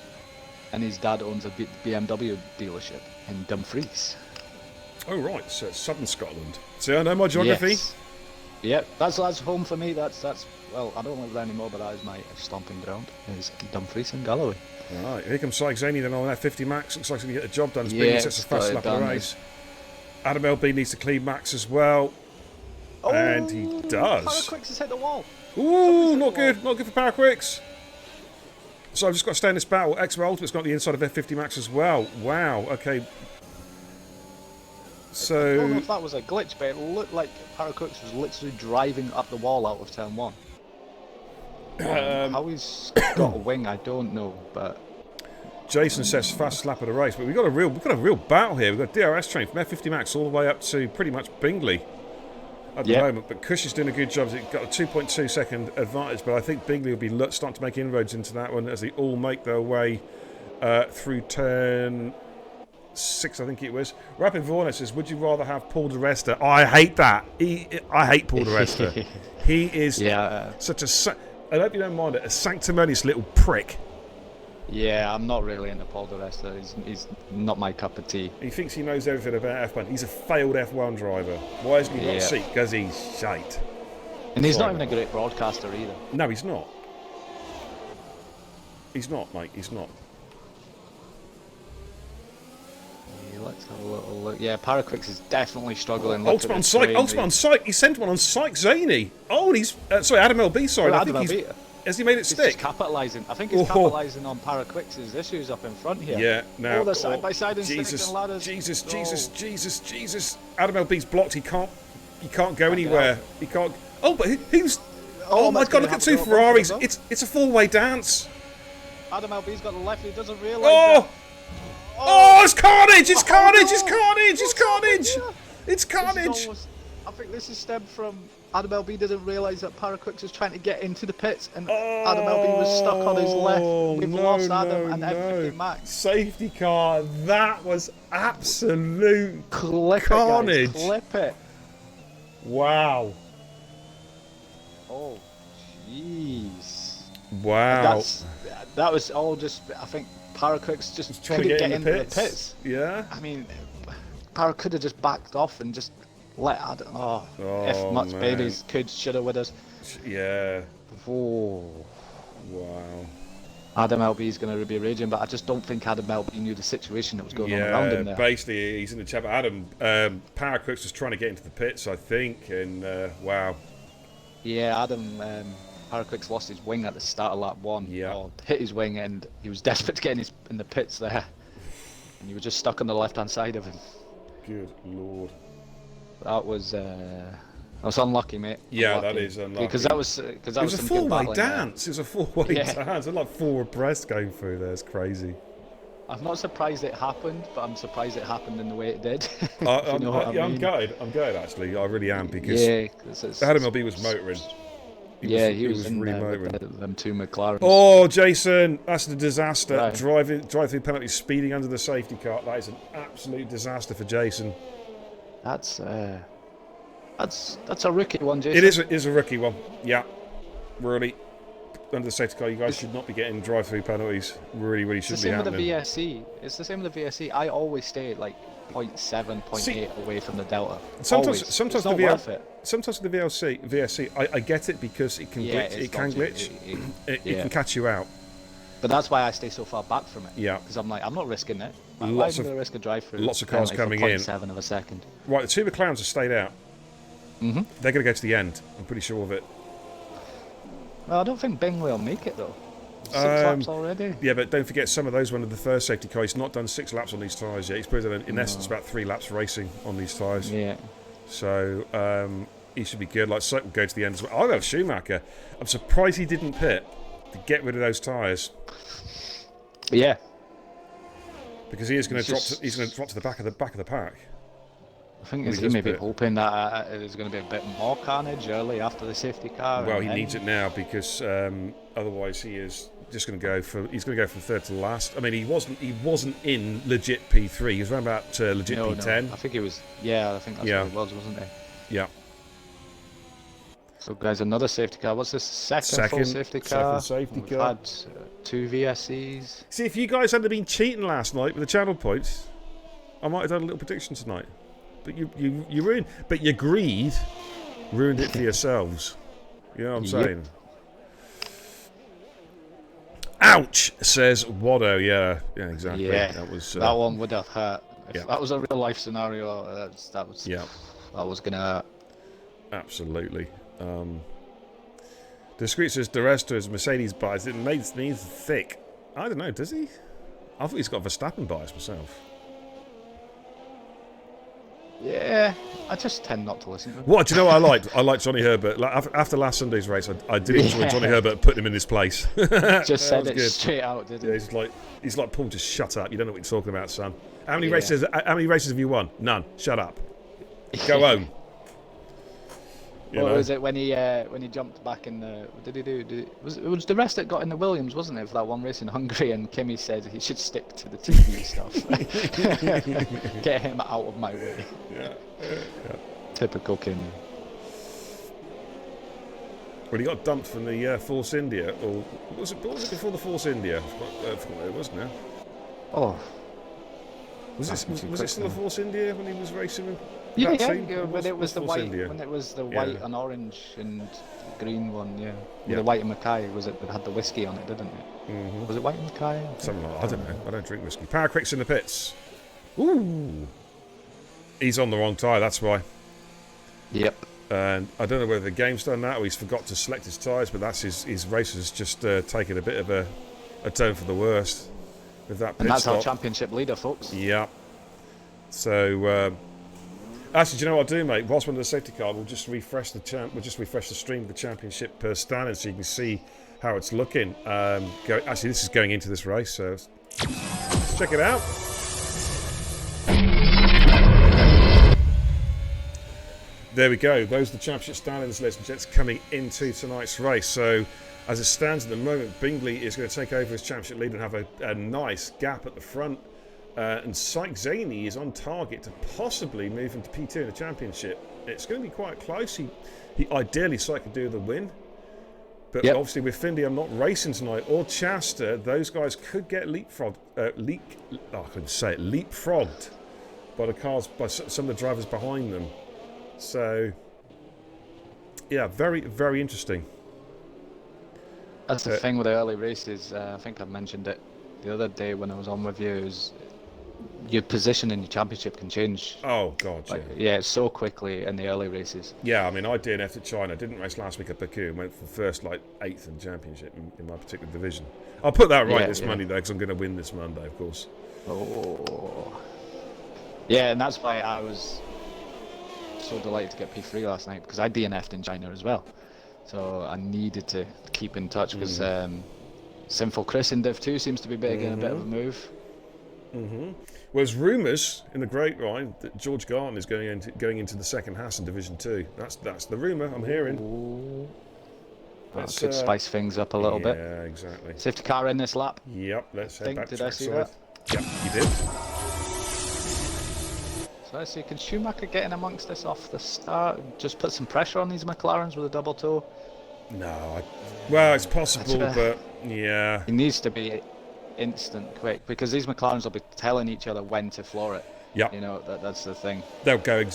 and his dad owns a BMW dealership in Dumfries. Oh right, so it's southern Scotland. See, I know my geography. Yes. Yep, that's home for me. That's well, I don't live there anymore, but that is my stomping ground. Is Dumfries and Galloway. Right, here comes Sykes Zaney then on that 50 max. Looks like he's going to get the job done. Yeah, Sets a fast lap of the race. Adam LB needs to clean Max as well. Oh, and he does. Paraquicks has hit the wall. Ooh, not good. Not good for Paraquicks. So I've just got to stay in this battle. X-Ray Ultimate's got the inside of F50 Max as well. Wow, okay. So I don't know if that was a glitch, but it looked like Paraquicks was literally driving up the wall out of turn 1. How he's got a wing, I don't know, but Jason sets fastest lap of the race. But we've got a real battle here. We've got DRS train from F50 Max all the way up to pretty much Bingley at the moment. But Cush is doing a good job. He's got a 2.2 second advantage, but I think Bingley will be starting to make inroads into that one as they all make their way through turn 6, I think it was. Rapid Vorna says, would you rather have Paul di Resta? Oh, I hate that. I hate Paul di Resta. He is such a, I hope you don't mind it, a sanctimonious little prick. Yeah, I'm not really into Paul di Resta. He's not my cup of tea. He thinks he knows everything about F1. He's a failed F1 driver. Why hasn't he got a seat? Because he's shite. And he's not even a great broadcaster either. No, he's not. He's not, mate. He's not. Let's have a little look. Yeah, Paraquicks is definitely struggling. Ultimate on Syke. Ultimate on Syke. He sent one on Syke Zaney. Oh, and he's sorry, Adam LB. Sorry, well, I think has he made it stick? He's capitalising. I think he's capitalising on Paraquicks' issues up in front here. Yeah. Now. Oh, they're side by side in Jesus, ladders. Jesus. Adam LB's blocked. He can't go anywhere. He can't. Oh, but who's? Oh my God! Look at 2 Ferraris. It's a 4-way dance. Adam LB's got the left. He doesn't realise. Oh. Oh, it's carnage! It's carnage! It's carnage! It's carnage! It's carnage! I think this is stemmed from Adam LB didn't realise that Paraquicks was trying to get into the pits and Adam LB was stuck on his left. We've lost Adam and everything Max. Safety car, that was absolute carnage. Clip it. Wow. Oh, jeez. Wow. That was all just, I think, Paraquicks just couldn't get into the pits. Yeah. I mean, Para could have just backed off and just let Adam. If Mutt's babies should have with us. Yeah. Oh. Wow. Adam LB is going to be raging, but I just don't think Adam LB knew the situation that was going on around him there. Basically, he's in the chat. Adam, Paraquicks was trying to get into the pits, I think, and wow. Yeah, Adam. Paraquicks lost his wing at the start of lap 1, or hit his wing, and he was desperate to get in the pits there, and he was just stuck on the left-hand side of him. Good lord. That was unlucky, mate. Yeah, that is unlucky. Because that was some a 4-way dance. It was a 4-way dance. It like 4 abreast going through there. It's crazy. I'm not surprised it happened, but I'm surprised it happened in the way it did. I'm gutted. I'm gutted actually. I really am because Adam LB was motoring. He was really motoring. Them 2 McLarens. Oh, Jason, that's a disaster. Right. Drive-through penalty, speeding under the safety car. That is an absolute disaster for Jason. That's a rookie one, Jason. It is a rookie one. Yeah, really. Under the safety car, you guys should not be getting drive-through penalties. Really shouldn't be happening. It's the same with the VSC. It's the same with the VSC. I always stay like 0.7, 0.8 away from the delta. Sometimes the VSC, I get it because it can glitch. It can glitch. It can catch you out. But that's why I stay so far back from it. Yeah. Because I'm like, I'm not risking it. Why am I going to risk a drive-through? Lots of cars coming in. 0.7 of a second. Right, the 2 McLarens have stayed out. They're going to go to the end. I'm pretty sure of it. Well, I don't think Bingley will make it though. 6 laps already. Yeah, but don't forget some of those went to the first safety car. He's not done 6 laps on these tyres yet. He's probably done, in essence, about 3 laps racing on these tyres. Yeah. So he should be good. Like Syke will go to the end as well. I'll go Schumacher. I'm surprised he didn't pit to get rid of those tyres. Yeah. Because he is going to drop. He's going to drop to the back of the pack. I think he may be hoping that there's going to be a bit more carnage early after the safety car. Well, he needs it now because otherwise he is just going to go for. He's going to go from 3rd to last. I mean, he wasn't in legit P3. He was around about legit P10. No. I think he was. Yeah, I think that's what he was, wasn't he? Yeah. So, guys, another safety car. What's this? Second full safety car. Second safety car. We've had 2 VSCs. See, if you guys hadn't been cheating last night with the channel points, I might have done a little prediction tonight. But you ruined. But your greed ruined it for yourselves. You know what I'm saying? Ouch, says Wado. Yeah, exactly. Yeah, that was that one would have hurt. If yeah. that was a real life scenario, that was gonna hurt. Absolutely. Discreet says the rest of his Mercedes bias. It needs thick. I don't know. Does he? I thought he's got Verstappen bias myself. Yeah, I just tend not to listen to him. What do you know? What I liked? I liked Johnny Herbert. Like, after last Sunday's race, I did enjoy Johnny Herbert putting him in his place. Just said it straight out, didn't he? Yeah, he's like Paul. Just shut up. You don't know what you're talking about, son. How many races? How many races have you won? None. Shut up. Go home. What was it when he jumped back in the? What did he do? It was the rest that got in the Williams, wasn't it, for that one race in Hungary? And Kimi said he should stick to the TV stuff. Get him out of my way. Yeah. Typical Kimi. Well, he got dumped from the Force India, or was it before the Force India? I forgot what it was now. Oh. Was it still the Force India when he was racing with? Yeah, when it was the white, India? when it was the white and orange and green one, With the white and Mackay, it had the whiskey on it, didn't it? Mm-hmm. Was it white and Mackay? Something like that. I don't know. I don't drink whiskey. Power Crick's in the pits. Ooh. He's on the wrong tyre, that's why. Yep. And I don't know whether the game's done that or he's forgot to select his tyres, but that's his race has just taken a bit of a turn for the worst with that pit And that's stop. our championship leader, folks. Yeah. So, actually, do you know what I'll do, mate? Whilst we're on the safety car, we'll just refresh the stream of the championship standing so you can see how it's looking. Actually, this is going into this race, so let's check it out. There we go. Those are the championship standings, ladies and gents, coming into tonight's race. So, as it stands at the moment, Bingley is going to take over as championship leader and have a nice gap at the front. And Syke Zaney is on target to possibly move into P2 in the championship. It's going to be quite close. He ideally, Syke could do the win. But obviously with Findy, I'm not racing tonight, or Chester, those guys could get leapfrogged by the cars, by some of the drivers behind them. So, yeah, very, very interesting. That's the thing with the early races. I think I mentioned it the other day when I was on with you. Is your position in your championship can change. Oh God, so quickly in the early races. Yeah, I mean, I DNF'd at China. Didn't race last week at Baku and went for first, 8th in the championship in my particular division. I'll put that right this Monday though, because I'm going to win this Monday, of course. Oh. Yeah, and that's why I was so delighted to get P3 last night, because I DNF'd in China as well. So I needed to keep in touch, because Sinful Chris in Div 2 seems to be making a bit of a move. Well, there's rumours in the grapevine that George Garton is going into the second Haas in Division 2. That's the rumour I'm hearing. That could spice things up a little bit. Yeah, exactly. Safety car in this lap. Yep, let's head back to Did I see trackside. that? Yep, you did. So let's see, can Schumacher get in amongst this off the start? Just put some pressure on these McLarens with a double toe? No, well, it's possible, but yeah. He needs to be instant quick, because these McLarens will be telling each other when to floor it. Yeah. You know, that's the thing. They'll go in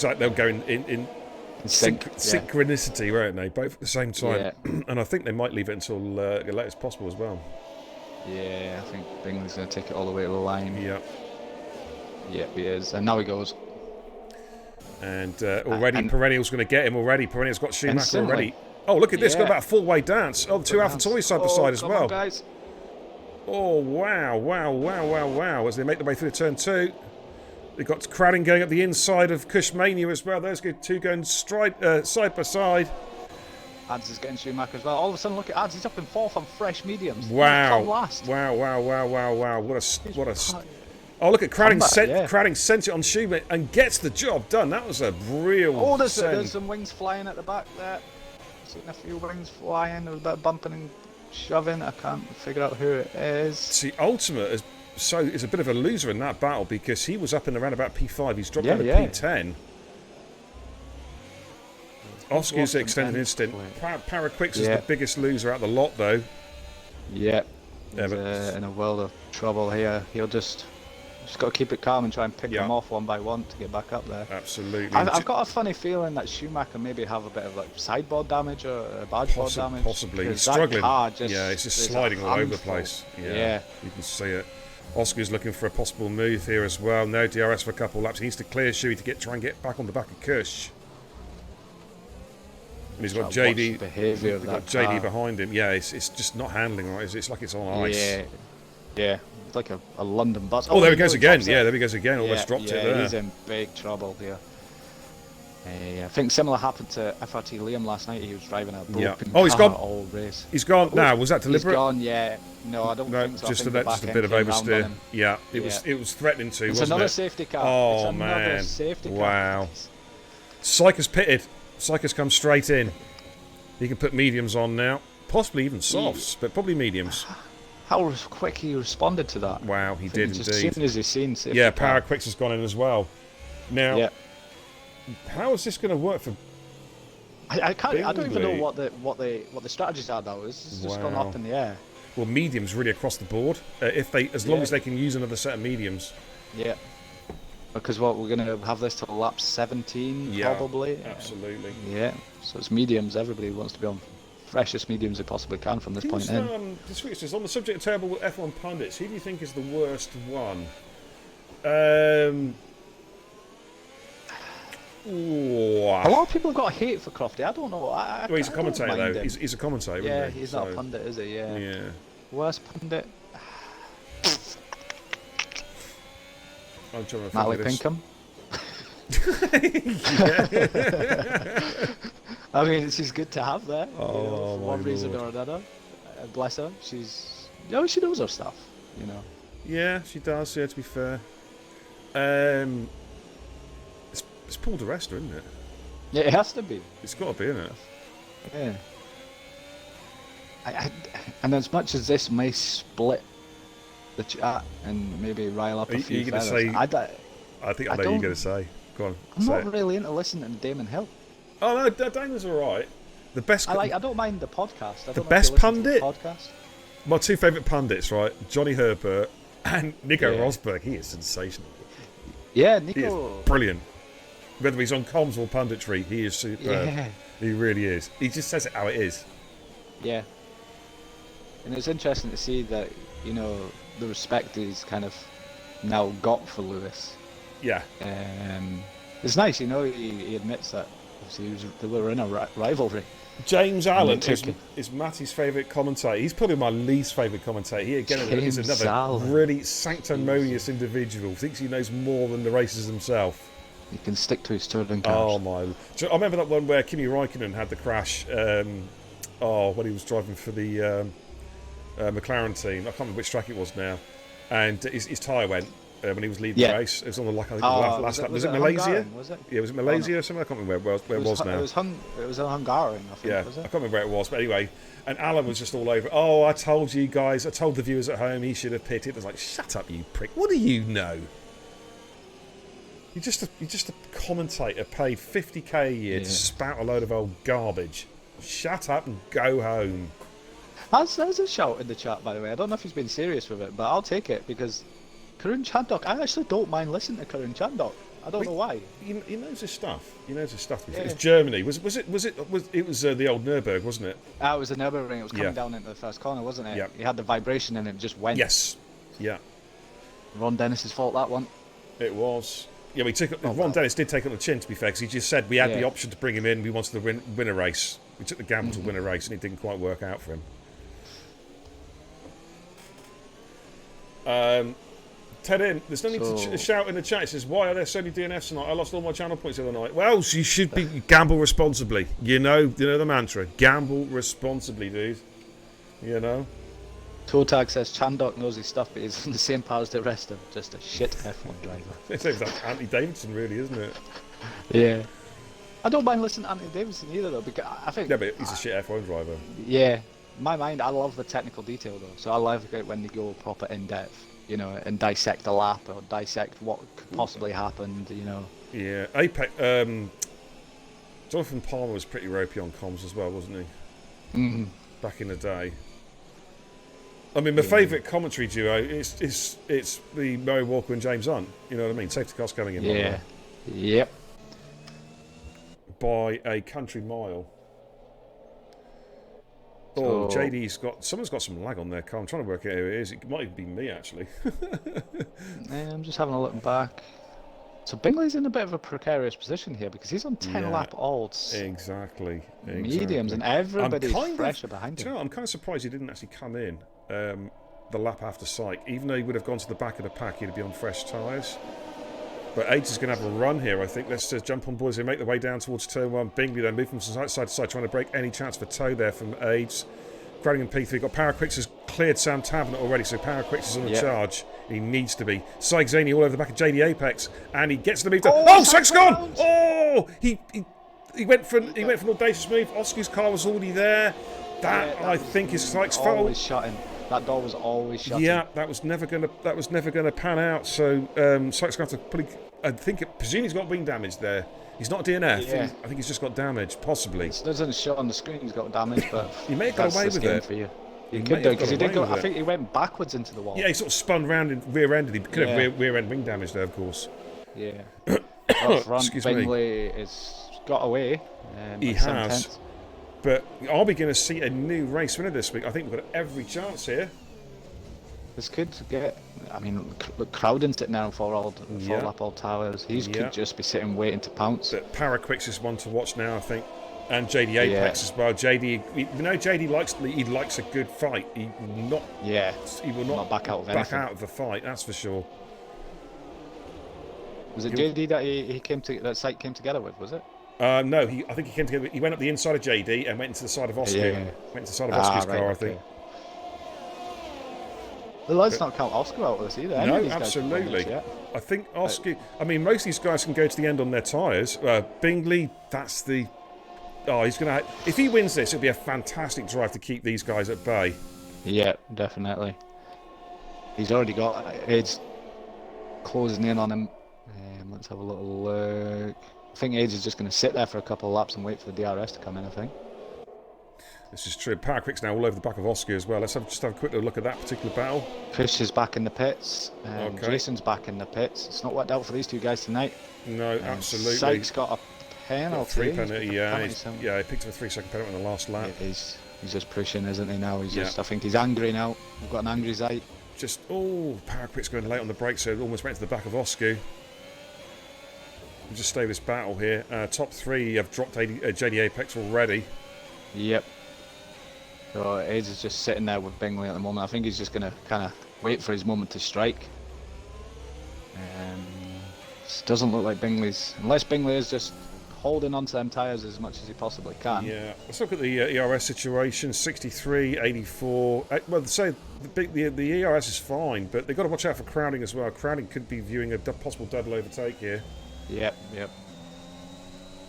synchronicity, won't they? Both at the same time. Yeah. And I think they might leave it until late as possible as well. Yeah, I think Bingley's going to take it all the way to the line. Yeah. Yeah, he is. And now he goes. And already Perennial's going to get him already. Perennial's got Schumacher already. Oh, look at this. Yeah. Got about a full-way dance. Oh, the two Alpha Toys side by side as well. On, guys. Oh, wow. As they make their way through turn 2. They've got Craddock going up the inside of Cushmania as well. Those two going side by side. Ads is getting Schumacher as well. All of a sudden, look at Ads. He's up in 4th on fresh mediums. Wow. Last. Wow. What a... Oh, look at Craddock sent it on Schumacher and gets the job done. That was a real... Oh, there's some wings flying at the back there. Seen a few wings flying. There was a bit of bumping and shoving. I can't figure out who it is. See, Ultimate is a bit of a loser in that battle, because he was up and around about P5. He's dropped down to P10. Oscar's extended instant. Paraquix is the biggest loser out of the lot, though. Yeah. He's in a world of trouble here. He'll just Just got to keep it calm and try and pick Yeah. them off one by one to get back up there. Absolutely. I've got a funny feeling that Schumacher maybe have a bit of like sideboard damage or bargeboard damage. Possibly. He's 'cause that struggling. car just, Yeah, it's just there's a sliding all over the handful. place. Yeah. You can see it. Oscar's looking for a possible move here as well. No DRS for a couple laps. He needs to clear Shuey to try and get back on the back of Kush. And he's got Try to watch JD. the behaviour of He's got that JD car. behind him. Yeah, it's just not handling right. It's like it's on ice. Yeah. It's like a London bus. Oh, there he goes again. drops Yeah, it. there he goes again. Almost dropped it there. He's in big trouble here. I think similar happened to FRT Liam last night. He was driving a broken Oh, he's car gone. all race. He's gone now. Was that deliberate? He's gone, yeah. No, I don't No, think so. I just think a, the just a back bit of end came round on oversteer. him. Yeah, it Yeah. was threatening to, It's wasn't another it? safety car. Oh, It's another man. safety car. Wow. Syker's pitted. Syker's come straight in. He can put mediums on now. Possibly even softs, but probably mediums. How quick he responded to that. Wow, he I think did just indeed. As soon as he's seen safety Yeah, car. Power Quicks has gone in as well. Now, Yeah. how is this going to work for... I don't even know Billy? what the strategies are though. It's just gone Wow. up in the air. Well, mediums really across the board. As long Yeah. as they can use another set of mediums. Yeah. Because we're gonna have this till lap 17 Yeah, probably. absolutely. Yeah. So it's mediums. Everybody wants to be on freshest mediums they possibly can from this point in. The switch is on the subject of terrible F1 pundits. Who do you think is the worst one? A lot of people have got hate for Crofty. I don't know. Well, he's a I don't commentator mind though. him. He's a commentator. Yeah, isn't he? he's not a pundit, is he? Yeah. Yeah. Worst pundit? I'm trying to Natalie think of Pinkham. I mean, she's good to have there. Oh, for my one reason Lord. or another. Bless her. She knows her stuff. You know. Yeah, she does. Yeah, to be fair. It's Paul de Resta, isn't it? Yeah, it has to be. It's got to be, isn't it? Yeah. And as much as this may split the chat and maybe rile up Are a you few gonna feathers, say- I think I know what you're don't- going to say. Go on. I'm say not it. really into listening to Damon Hill. Oh no, Dana's all right. The best. I don't mind the podcast. I don't know if best you listen to the pundit? podcast. My two favourite pundits, right? Johnny Herbert and Nico Yeah. Rosberg. He is sensational. Yeah, He Nico. is brilliant. Whether he's on comms or punditry, he is superb. Yeah, He really is. He just says it how it is. yeah. And it's interesting to see that, you know, the respect he's kind of now got for Lewis. Yeah. It's nice, you know, he admits that obviously they were in a rivalry. James Allen took it. is Matty's favourite commentator. He's probably my least favourite commentator. He again is James another Allen. really sanctimonious individual. Thinks he knows more than the races himself. He can stick to his touring Oh cars. my! So I remember that one where Kimi Räikkönen had the crash. When he was driving for the McLaren team. I can't remember which track it was now. And his tyre went when he was leading Yeah. the race. It was on the last lap. was Was it it Malaysia? Hungarian, was it? Yeah, was it Malaysia or something? I can't remember where it was now. It was a Hungarian, I think, Yeah, was I it? can't remember where it was, but anyway, and Alan was just all over. Oh, I told you guys, I told the viewers at home he should have pitted. I was like, shut up, you prick! What do you know? You're just a commentator paid 50k a year to spout a load of old garbage. Shut up and go home. There's a shout in the chat, by the way. I don't know if he's been serious with it, but I'll take it because Karun Chandok, I actually don't mind listening to Karun Chandok. I don't know why. He knows his stuff. He knows his stuff. Yeah. It's Germany. Was it the old Nürburgring, wasn't it? It was a Nürburgring. It was coming Yeah. down into the first corner, wasn't it? Yeah. He had the vibration and it just went. Yes. Yeah. Ron Dennis's fault, that one. It was. Yeah, Ron Dennis did take it on the chin, to be fair, because he just said we had the Yeah. option to bring him in. We wanted to win a race. We took the gamble to win a race, and it didn't quite work out for him. Ted in. There's no need to shout in the chat. It says, "Why are there so many DNFs tonight? I lost all my channel points the other night." Well, you should be gamble responsibly. You know the mantra: gamble responsibly, dude. You know. Toe Tag says Chandok knows his stuff, but he's on the same par as the rest of them. Just a shit F1 driver. It's like Anthony Davidson, really, isn't it? Yeah. I don't mind listening to Anthony Davidson either, though, because I think. Yeah, but he's a shit F1 driver. Yeah. In my mind, I love the technical detail, though. So I love it when they go proper in depth, you know, and dissect a lap or dissect what could possibly happen, you know. Yeah, Apex. Jonathan Palmer was pretty ropey on comms as well, wasn't he? Mm-hmm. Back in the day. I mean, my favourite commentary duo is it's the Murray Walker and James Hunt. You know what I mean? Safety cars coming in. Yeah. Yep. By a country mile. Oh, JD's someone's got some lag on their car. I'm trying to work out who it is. It might even be me, actually. I'm just having a look back. So Bingley's in a bit of a precarious position here because he's on 10 lap olds. Exactly. Mediums, and everybody's fresher behind him. You know, I'm kind of surprised he didn't actually come in the lap after Syke. Even though he would have gone to the back of the pack, he'd be on fresh tyres. But Age is going to have a run here, I think. Let's just jump on board as they make their way down towards turn 1. Bingley then move from side to side, trying to break any chance for tow there from Age. Crowding in P3. Got Paraquix has cleared Sam Tavernet already, so Paraquix is on the charge. He needs to be. Syke Zaney all over the back of JD Apex, and he gets the move. Syke's gone! Oh! He went for an audacious move. Oscar's car was already there. That I think is Syke's fault. Always shutting. That door was always shut. Yeah, that was never gonna pan out. So Syke's going to have to probably. I think presumably he's got wing damage there. He's not DNF. Yeah. I think he's just got damage, possibly. It doesn't show on the screen. He's got damage, but he may have got away with it. For you. He could do because he did go. I think he went backwards into the wall. Yeah, he sort of spun round and rear-ended. He could have rear-end wing damage there, of course. Yeah. Up front, Bingley has got away. He has. But are we going to see a new race winner this week? I think we've got every chance here. This could get. I mean, look, Crowden's sitting there on four lap old towers. He could just be sitting waiting to pounce. But Paraquix is one to watch now, I think, and JD Apex as well. JD, you know, JD likes a good fight. He will not back out of the fight. That's for sure. Was it JD that Syke came together with? Was it? No, I think he came together. He went up the inside of JD and went into the side of Oscar. Went into the side of Oscar's car, I think. Well, let's not count Oscar out of this either. No, absolutely. I think Oscar. I mean, most of these guys can go to the end on their tyres. Bingley, that's the. Oh, he's gonna. If he wins this, it'll be a fantastic drive to keep these guys at bay. Yeah, definitely. He's already got. It's closing in on him. Let's have a little look. I think Age is just going to sit there for a couple of laps and wait for the DRS to come in, I think. This is true. Paraquix now all over the back of Oscar as well. Let's just have a quick look at that particular battle. Chris is back in the pits. Jason's back in the pits. It's not worked out for these two guys tonight. No, absolutely. Syke's got a penalty. 3 penalty, he picked up a 3-second penalty on the last lap. Yeah, he's just pushing, isn't he, now? I think he's angry now. We've got an angry Syke. Paraquix going late on the brakes, so it almost went to the back of Oscar. We'll just stay this battle here. Top 3 have dropped JD Apex already. Yep. So Age is just sitting there with Bingley at the moment. I think he's just going to kind of wait for his moment to strike. It doesn't look like unless Bingley is just holding onto them tyres as much as he possibly can. Yeah. Let's look at the ERS situation. 63, 84. Well, say the ERS is fine, but they've got to watch out for crowding as well. Crowding could be viewing a possible double overtake here. Yep.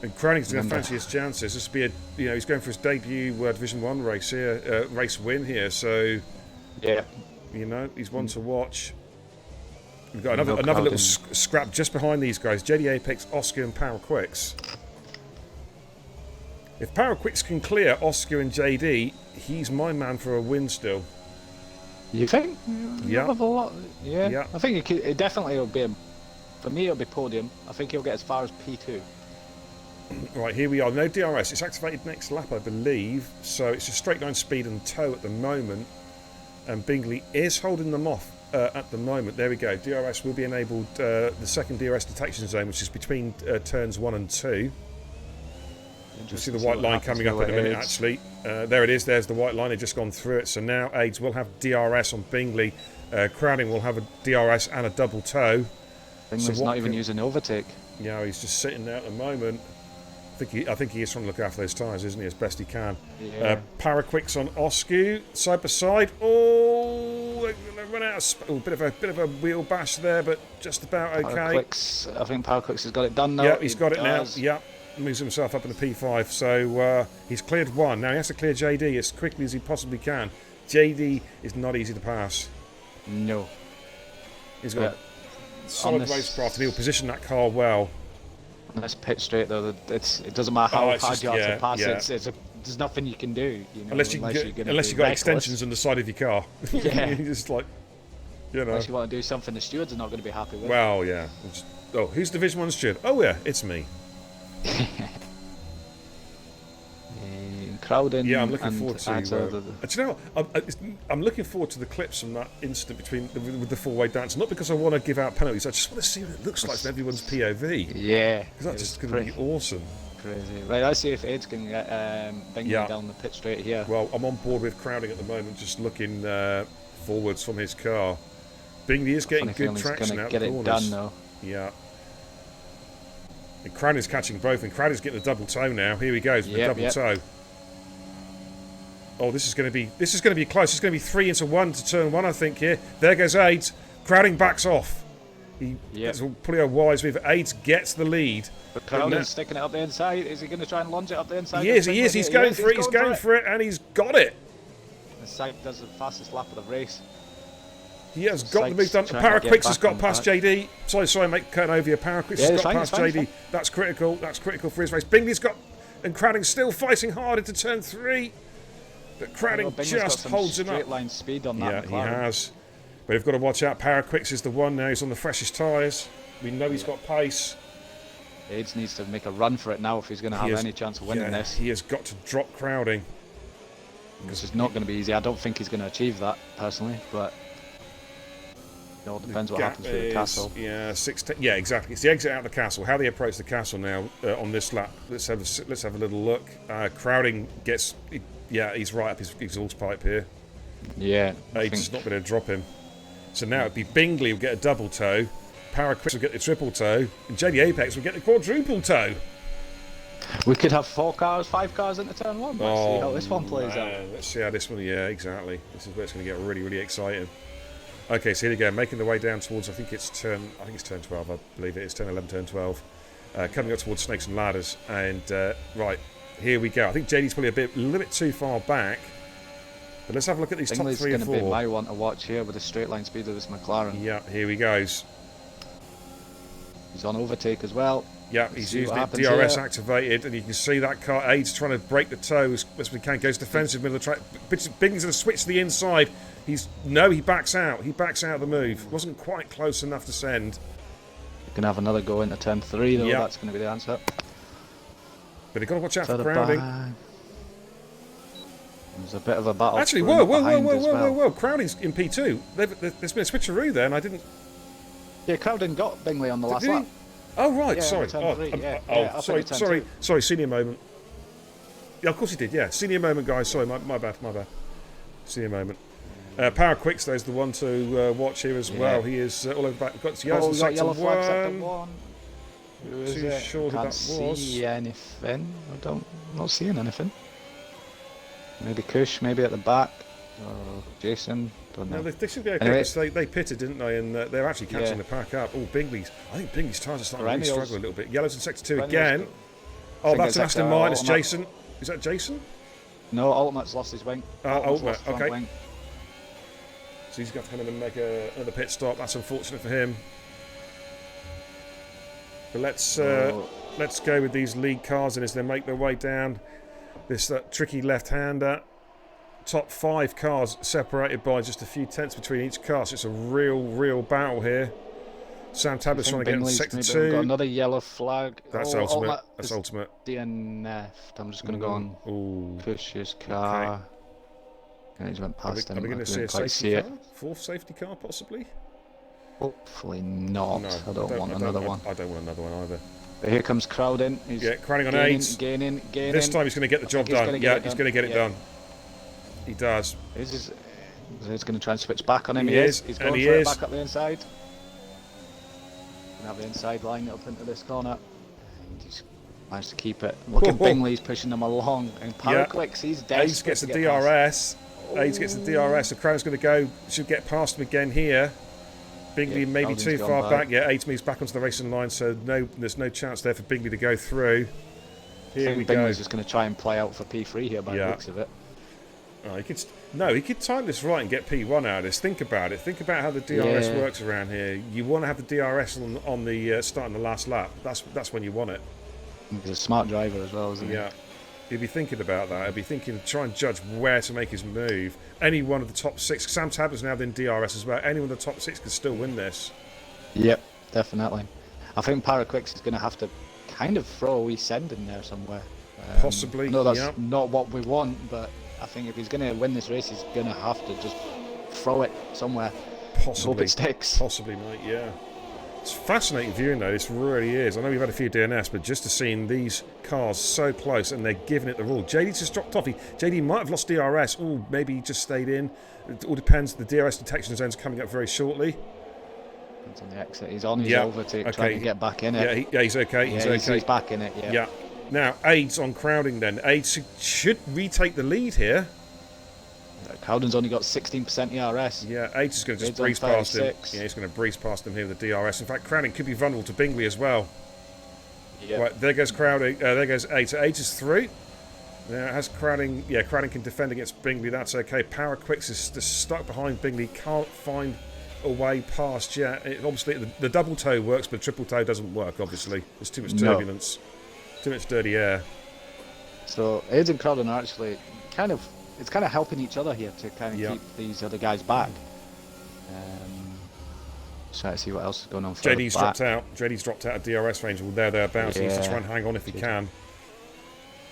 And Crowning's going to fancy his chances. This will be he's going for his debut Division 1 race here, race win here. So, he's one to watch. We've got another little scrap just behind these guys: JD Apex, Oscar, and Paraquix. If Paraquix can clear Oscar and JD, he's my man for a win still. You think? Yeah. Yeah. I think it definitely will be. For me, it'll be podium. I think he'll get as far as P2. Right, here we are. No DRS. It's activated next lap, I believe. So it's a straight line speed and tow at the moment. And Bingley is holding them off at the moment. There we go. DRS will be enabled. The second DRS detection zone, which is between turns 1 and 2. You see the white line coming up in a minute, actually. There it is. There's the white line. They've just gone through it. So now Aids will have DRS on Bingley. Crowding will have a DRS and a double tow. Bingley's not even using overtake. Yeah, he's just sitting there at the moment. I think he is trying to look after those tyres, isn't he, as best he can. Yeah. Paraquix on Oscu, side by side. Oh, they run out of bit of a wheel bash there, but just about okay. I think Paraquix has got it done now. Yeah, he's got it now. Yeah, moves himself up in the P5. So he's cleared one. Now he has to clear JD as quickly as he possibly can. JD is not easy to pass. No. He's got a solid racecraft, and he'll position that car well. Let's pit straight though. It doesn't matter how hard you are to pass. It's there's nothing you can do. You know, Unless you've got extensions on the side of your car. Yeah. You just like, you know. Unless you want to do something the stewards are not going to be happy with. Well, yeah. Oh, who's Division 1 steward? Oh, yeah, it's me. Crowding. Yeah, I'm looking forward to. do you know what? I'm looking forward to the clips from that incident with the four-way dance. Not because I want to give out penalties. I just want to see what it looks like from everyone's POV. Yeah. Because that's just going to be awesome. Crazy. Right, let's see if Aids can get Bingley down the pit straight here. Well, I'm on board with Crowding at the moment, just looking forwards from his car. Bingley is getting good traction out the corners. Get it done though. Yeah. And Crowding's catching both, and Crowding's getting a double toe now. Here he goes with the double toe. Oh, this is going to be close. It's going to be 3 into 1 to turn 1, I think. Here, there goes Aids. Crowding backs off. That's pretty a wise move. Aids gets the lead. But Crowding's sticking it up the inside. Is he going to try and lunge it up the inside? He is. He's going for it. He's going for it, and he's got it. The side does the fastest lap of the race. He has got the move done. Paraquix has got past JD. Sorry, mate, cutting over you. Paraquix has got past JD. That's critical. That's critical for his race. Bingley's got, and Crowding's still fighting hard into turn 3. But Crowding just holds him up. Straight line speed on that. Yeah, he has. But we've got to watch out. Paraquix is the one now. He's on the freshest tyres. We know he's got pace. Aids needs to make a run for it now if he's going to have any chance of winning this. He has got to drop Crowding. This is not going to be easy. I don't think he's going to achieve that personally, but it all depends what happens with the castle. Yeah, 16. Yeah, exactly. It's the exit out of the castle. How they approach the castle now on this lap. Let's have a little look. Crowding gets. He's right up his exhaust pipe here. Yeah. Aids not going to drop him. So now it'd be Bingley will get a double toe, Paraquix will get the triple toe, and JD Apex will get the quadruple toe. We could have 5 cars into turn 1. Let's see how this one plays out. Let's see how this one. Yeah, exactly. This is where it's going to get really, really exciting. Okay, so here we go, making the way down towards. I think it's turn 12. I believe it is turn 11, turn 12. Coming up towards Snakes and Ladders, and right. Here we go. I think JD's probably a little bit too far back. But let's have a look at these top 3 or 4. Going to be my one to watch here with the straight line speed of this McLaren. Yeah, here he goes. He's on overtake as well. Yeah, he's used the DRS activated, and you can see that car. Aids trying to break the toe as best we can. Goes defensive middle of the track. Bingley's going to switch to the inside. He backs out. He backs out of the move. Wasn't quite close enough to send. You can have another go into turn 3 though. Yep. That's going to be the answer. But you've got to watch out for Crowding. There's a bit of a battle. Actually, whoa. Crowding's in P2. There's been a switcheroo there, and I didn't. Yeah, Crowding got Bingley on the last lap. Oh, right, yeah, sorry. Sorry, senior moment. Yeah, of course he did, yeah. Senior moment, guys. Sorry, my bad. Senior moment. Paraquix, there's the one to watch here as well. He is all over back. We've got yellow flag sector 1. Too sure that was. Can't see anything. Not seeing anything. Maybe Kush, maybe at the back. Or Jason, don't know. No, they should be okay. Anyway, they pitted, didn't they? And they're actually catching the pack up. Oh, I think Bingley's tyres are starting to really struggle a little bit. Yellows in sector 2 again. Oh, that's an Aston Martin. It's Jason. Is that Jason? No, Ultimate's lost his wing. Ultimate, okay. Wing. So he's got to come in and make another pit stop. That's unfortunate for him. But let's go with these lead cars and as they make their way down this tricky left-hander. Top 5 cars separated by just a few tenths between each car, so it's a real battle here. Sam Tablett's trying to get into sector 2. Got another yellow flag. That's ultimate. That's ultimate. DNF'd. I'm just going to go on push his car. Okay. And he's went past him. Are we going to see a safety car? 4th safety car, possibly? Hopefully not. No, I don't want another one. I don't want another one either. But here comes Crowding. He's Crowding on Aids. Gaining. This time he's going to get the job done. He's going to get it done. He does. He's going to try and switch back on him. He is. He's going for it back up the inside. Have the inside line up into this corner. He's managed to keep it. Look at Bingley's pushing them along. And Paraquix, he's desperate. Aids gets the DRS. Aids gets the DRS. The Crown's going to go. Should get past him again here. Bingley maybe too far back. Yeah, Aids moves back onto the racing line, so there's no chance there for Bingley to go through. Here we go. Bingley's just going to try and play out for P3 here by the looks of it. He could time this right and get P1 out of this. Think about it. Think about how the DRS works around here. You want to have the DRS on the start and the last lap. That's when you want it. He's a smart driver as well, isn't he? Yeah. He'd be thinking about that. He'd be thinking, try and judge where to make his move. Any one of the top 6. Sam Tablett's now in DRS as well. Any one of the top 6 could still win this. Yep, definitely. I think Paraquix is going to have to kind of throw a wee send in there somewhere. Possibly. No, that's not what we want, but I think if he's going to win this race, he's going to have to just throw it somewhere. Possibly. Hope it sticks. Possibly, mate, yeah. It's fascinating viewing, though. This really is. I know we've had a few DNS, but just to seeing these cars so close and they're giving it the rule. JD's just dropped off. JD might have lost DRS. Oh, maybe he just stayed in. It all depends. The DRS detection zone's coming up very shortly. It's on the exit. He's on his overtake, trying to get back in it. Yeah, he's okay. He's okay. He's back in it, Yeah. Now, Aids on Crowding then. Aids should retake the lead here. Crowding's only got 16% ERS. Yeah, Aids is going to just breeze past him. Yeah, he's going to breeze past him here with the DRS. In fact, Crowding could be vulnerable to Bingley as well. Yep. Right, there goes Crowding. There goes Aids. So Aids is through. Now, has Crowding... Yeah, Crowding can defend against Bingley. That's okay. Paraquix is just stuck behind Bingley. Can't find a way past yet. Obviously, the double toe works, but triple toe doesn't work, obviously. There's too much turbulence. Too much dirty air. So Aids and Crowding are actually it's kind of helping each other here to kind of keep these other guys back. Try to see what else is going on. JD's dropped out. JD's dropped out of DRS range. Well, thereabouts. He needs to try and hang on if he can.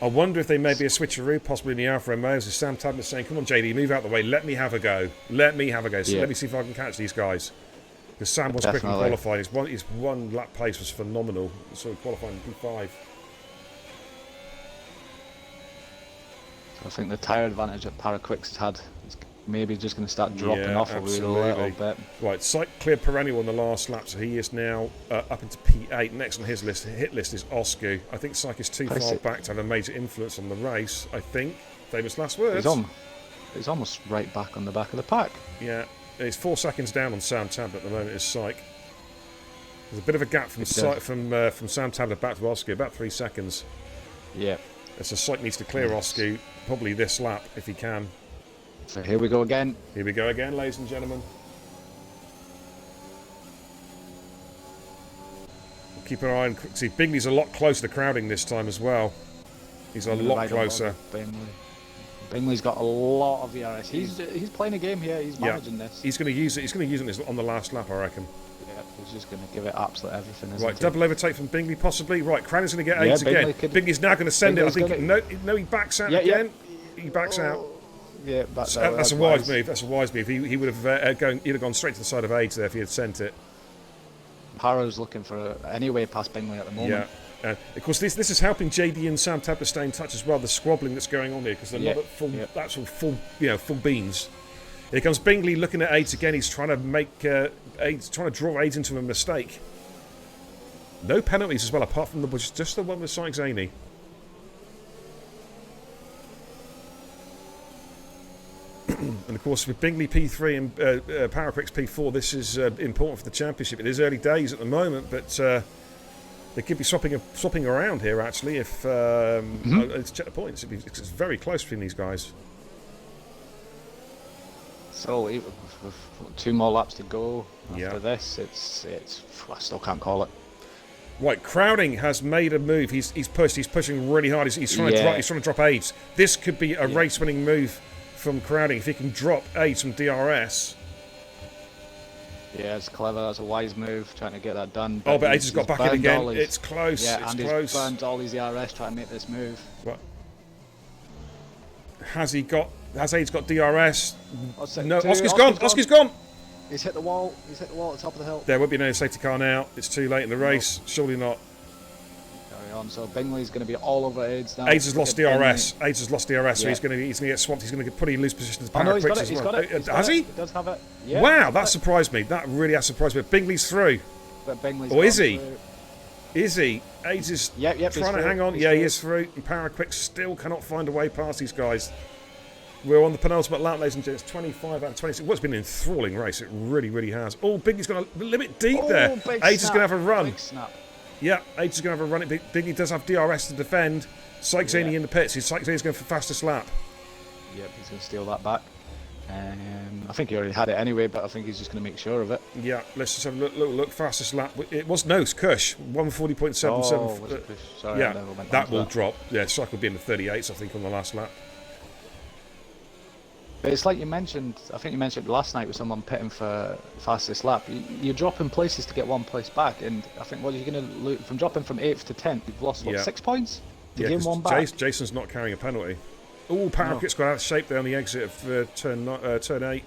I wonder if they may be a switcheroo, possibly in the Alfa Romeos. As Sam Tabner saying, "Come on, JD, move out the way. Let me have a go. Let me have a go. So let me see if I can catch these guys." Because Sam was quick and qualified. His one lap pace was phenomenal. So qualifying P5. I think the tyre advantage that Paraquix has had is maybe just going to start dropping off a little bit. Right, Syke cleared Perennial on the last lap, so he is now up into P8. Next on his hit list is Oscu. I think Syke is too far back to have a major influence on the race, I think. Famous last words. He's almost right back on the back of the pack. Yeah, he's 4 seconds down on Sam Tablet at the moment, is Syke. There's a bit of a gap from Sam Tablet back to Oscu, about 3 seconds. Yeah. So Syke needs to clear Oscu, probably this lap, if he can. So here we go again. Here we go again, ladies and gentlemen. We'll keep an eye on... See, Bingley's a lot closer to Crowding this time as well. He's a lot closer. Bingley's got a lot of ERS. He's playing a game here. He's managing this. He's going to use it. He's going to use it on the last lap, I reckon. Yeah, he's just going to give it absolute everything. Right, double overtake from Bingley, possibly. Right, Crowding's going to get AIDS again. Bingley's now going to send it. I think. No, he backs out again. He backs out. Yeah, that's a wise move. That's a wise move. He would have gone straight to the side of AIDS there if he had sent it. Para's looking for any way past Bingley at the moment. Yeah. Of course, this is helping JD and Sam Tabler stay in touch as well. The squabbling that's going on here because they're not at full, actual full beans. Here comes Bingley looking at AIDS again. He's trying to make trying to draw AIDS into a mistake. No penalties as well, apart from just the one with Syke Zaney. And of course, with Bingley P3 and Paraquix P4, this is important for the championship. It is early days at the moment, but they could be swapping around here actually. If let's check the points, it's very close between these guys. So with 2 more laps to go after this, it's I still can't call it. Right, Crowding has made a move. He's pushing really hard. He's trying to drop AIDS. This could be a race-winning move from Crowding if he can drop AIDS from DRS. Yeah, it's clever. That's a wise move, trying to get that done. But AIDS has got back in again. It's close. Yeah, it's and close. He's burned all his ERS trying to make this move. Right. Has AIDS got DRS? No, Oscar's gone. Oscar's gone. He's hit the wall. He's hit the wall at the top of the hill. There won't be no safety car now. It's too late in the race. Surely not. Carry on. So Bingley's going to be all over AIDS now. AIDS has lost DRS. AIDS has lost DRS, so he's going to get swamped. He's going to put in loose position to Paraquix as well. Has he? He does have it. Yeah, wow, that surprised me. That really has surprised me. But Bingley's through. But Bingley's or is he? Through. Is he? AIDS is trying to hang on. He is through. And Paraquix still cannot find a way past these guys. We're on the penultimate lap, ladies and gents. 25 out of 26. Well, it's been an enthralling race. It really, really has. Oh, Bingley's going to limit deep there. AIDS is going to have a run. Big snap. Yeah, AIDS is going to have a run. Bingley does have DRS to defend. Syke Zaney in the pits. Syke Zaney's going for fastest lap. Yep, he's going to steal that back. I think he already had it anyway, but I think he's just going to make sure of it. Yeah, let's just have a look. Fastest lap. It was no, it's Kush. 140.77. Oh, was it Kush? Sorry, yeah, I never went that on to will drop. Yeah, Strike will be in the 38s, I think, on the last lap. But it's like you mentioned, I think you mentioned last night with someone pitting for fastest lap. You're dropping places to get one place back, and I think what you're going to lose from dropping from 8th to 10th, you've lost, what, 6 points to gain one back? Jason's not carrying a penalty. Oh, Paraquit's got out of shape there on the exit of turn 8. I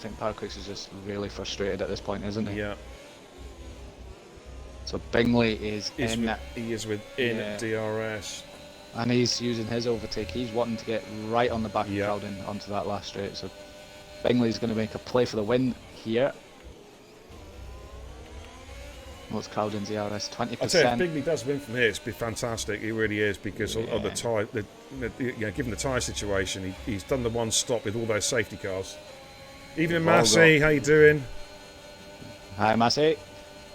think Paraquit's is just really frustrated at this point, isn't he? Yeah. So Bingley is in. He is within DRS. And he's using his overtake. He's wanting to get right on the back of Crowden onto that last straight. So Bingley's going to make a play for the win here. What's Crowden's ERS? 20%. I'd say if Bingley does win from here, it's be fantastic. He really is, because of the tyre. Given the tyre situation, he's done the one stop with all those safety cars. Even Massey, how you doing? Hi, Massey.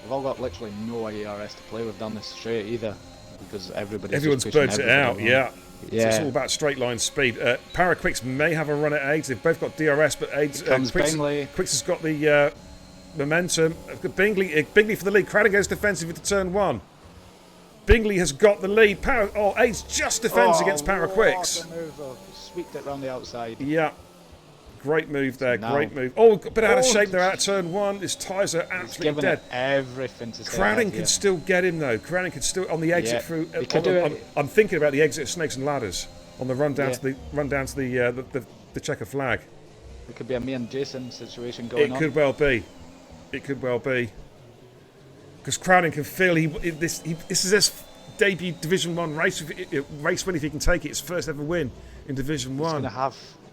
We've all got literally no ERS to play with down this straight either, because everyone's burnt it out. Yeah. Yeah. So it's all about straight line speed. Paraquicks may have a run at Aids. They've both got DRS, but Aids Quicks has got the momentum. Bingley for the lead. Crowder goes defensive into turn 1. Bingley has got the lead. Aids just defends against Paraquicks. Sweeped it round the outside. Yeah. Great move there, great move. Oh, got a bit out of shape there out of turn 1. His tyres are absolutely dead. Everything to stay Crowding can still get him though. Crowding can still on the exit through. I'm thinking about the exit of Snakes and Ladders on the run down to the checker flag. It could be a me and Jason situation going on. It could well be. It could well be. Because Crowding can feel this is his debut Division 1 race win if he can take it. His first ever win in Division 1.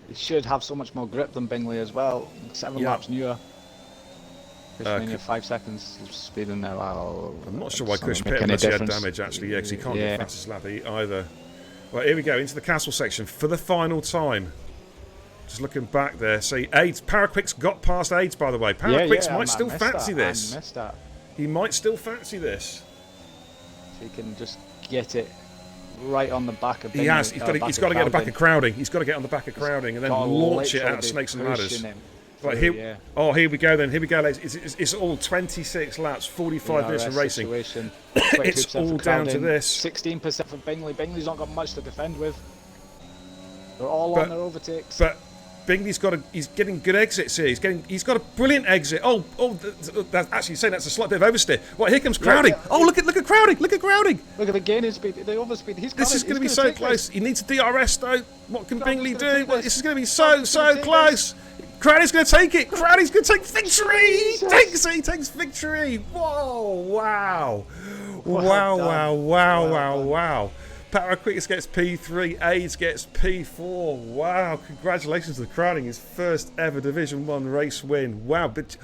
He should have so much more grip than Bingley as well. 7 laps newer. 5 seconds speeding now. I'm not sure why Kush pit unless he had damage actually. Yeah, because he can't get fastest lap either. Right, here we go into the castle section for the final time. Just looking back there, see Aids. Paraquicks got past Aids, by the way. Paraquicks might still fancy this. I missed that. He might still fancy this. If he can just get it right on the back of Bingley. He has. He's got to get on the back of Crowding. He's got to get on the back of Crowding and then launch it out of Snakes and Ladders. Right, here we go then. Here we go, ladies. It's all 26 laps, 45 minutes of racing. It's all down to this. 16% for Bingley. Bingley's not got much to defend with. They're all on their overtakes. But Bingley's he's getting good exits here. He's got a brilliant exit. That's actually saying that's a slight bit of oversteer. Right, here comes Crowding. Look at Crowding. Look at Crowding. Look at the gain in speed, the overspeed. This is going to be so close. He needs a DRS though. What can Bingley do? This is going to be so close. Crowding's going to take it. Crowding's going to take victory. He takes victory. Whoa! Wow! Wow! Paraquicks gets P3, Aids gets P4. Wow, congratulations to Crowding, his first ever Division 1 race win. Wow, but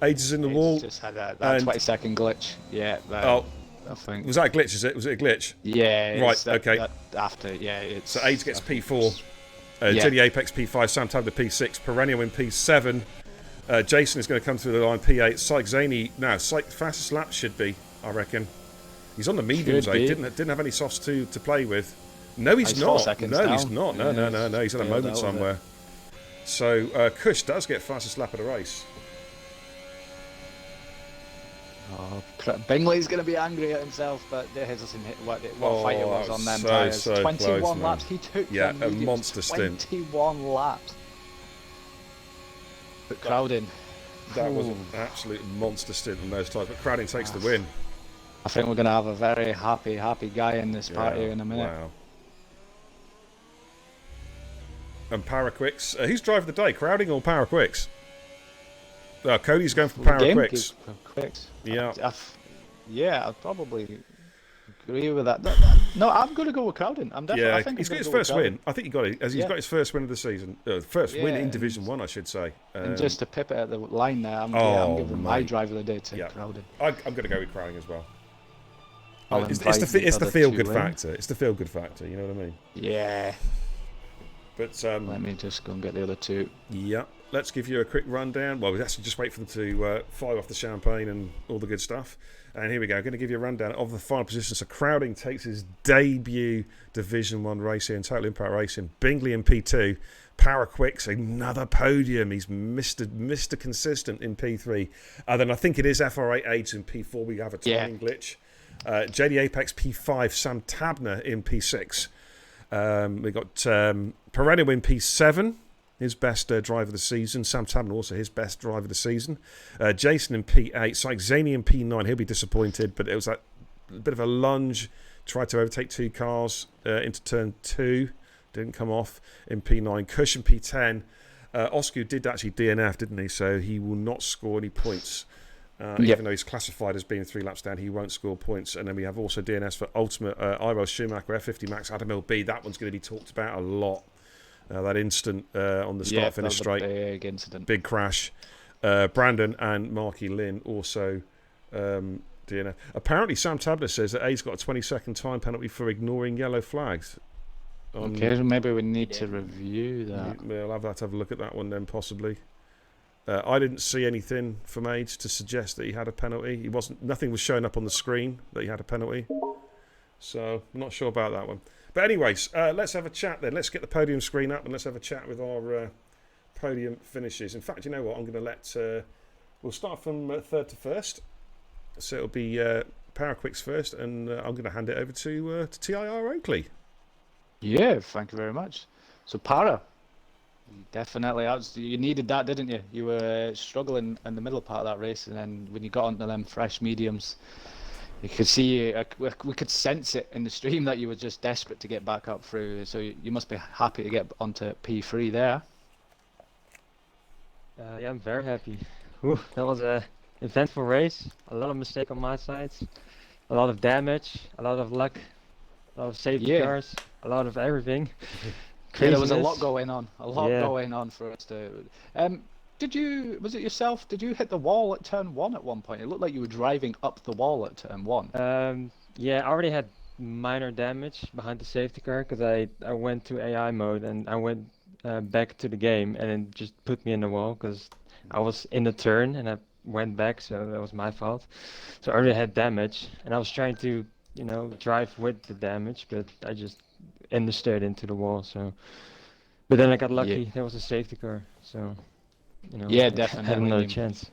Aids is in the wall. Just had that 20-second glitch. Yeah, I think. Was that a glitch, is it? Was it a glitch? Yeah. Right, okay. So Aids gets P4, Jenny Apex P5, Sam Tabler P6, Perennial in P7. Jason is going to come through the line P8. Syke Zaney, fastest lap should be, I reckon. He's on the mediums, though. Didn't have any softs to play with. No, he's not. No, he's not. No. He's had a moment somewhere. So Kush does get fastest lap of the race. Bingley's going to be angry at himself, but there's what fight it was on them tyres. 21 close, laps. He took a monster stint. 21 laps. But Crowding. That was an absolute monster stint on those tyres. But Crowding takes the win. I think we're going to have a very happy guy in this party in a minute. Wow. And Paraquicks. Who's driving the day, Crowding or Paraquicks? Cody's going for Paraquicks. Yeah. I'd probably agree with that. No, I'm going to go with Crowding. I'm definitely. I think he's got his first win. I think he got it. He's got his first win of the season. First win in Division 1, I should say. And just to pip it at the line there, I'm giving my driver of the day to Crowding. I'm going to go with Crowding as well. It's the feel good factor. It's the feel good factor. You know what I mean? Yeah. But Let me just go and get the other two. yeah, let's give you a quick rundown. Well, we actually just wait for them to fire off the champagne and all the good stuff. And here we go. I'm going to give you a rundown of the final position. So Crowding takes his debut Division 1 race here in Total Impact Racing. Bingley in P2. Power Quicks, another podium. He's Mr. Consistent in P3. Then I think it is FR8 in P4. We have a timing glitch. JD Apex P5. Sam Tabner in P6. We got Perennial in P7. His best driver of the season. Sam Tabner also his best driver of the season. Jason in P8. Syke Zaney in P9. He'll be disappointed, but it was that bit of a lunge. Tried to overtake two cars into turn 2. Didn't come off in P9. Kush in P10. Oscar did actually DNF, didn't he? So he will not score any points. Even though he's classified as being 3 laps down, he won't score points. And then we have also DNS for Ultimate Ivo Schumacher, F50 Max, Adam LB. That one's going to be talked about a lot. That instant on the start-finish straight. Big incident. Big crash. Brandon and Marky Lynn also DNF. Apparently, Sam Tabler says that A's got a 20-second time penalty for ignoring yellow flags. Okay, so maybe we need to review that. We'll have to have a look at that one then, possibly. I didn't see anything from Age to suggest that he had a penalty. Nothing was showing up on the screen that he had a penalty. So I'm not sure about that one. But anyways, let's have a chat then. Let's get the podium screen up and let's have a chat with our podium finishes. In fact, you know what? I'm going to let... we'll start from third to first. So it'll be Power Quicks first, and I'm going to hand it over to TIR Oakley. Yeah, thank you very much. So Para, definitely, you needed that, didn't you? You were struggling in the middle part of that race, and then when you got onto them fresh mediums, you could see, we could sense it in the stream that you were just desperate to get back up through. So you must be happy to get onto P3 there. Yeah, I'm very happy. Whew, that was a eventful race. A lot of mistake on my side, a lot of damage, a lot of luck, a lot of safety cars, a lot of everything. Yeah, there was a lot going on. Going on for us to. Was it yourself? Did you hit the wall at turn 1 at one point? It looked like you were driving up the wall at turn 1. Yeah, I already had minor damage behind the safety car because I went to AI mode and I went back to the game and it just put me in the wall because I was in the turn and I went back, so that was my fault. So I already had damage and I was trying to, drive with the damage, but I just understeered into the wall. So, but then I got lucky. There was a safety car, so yeah, definitely had another chance.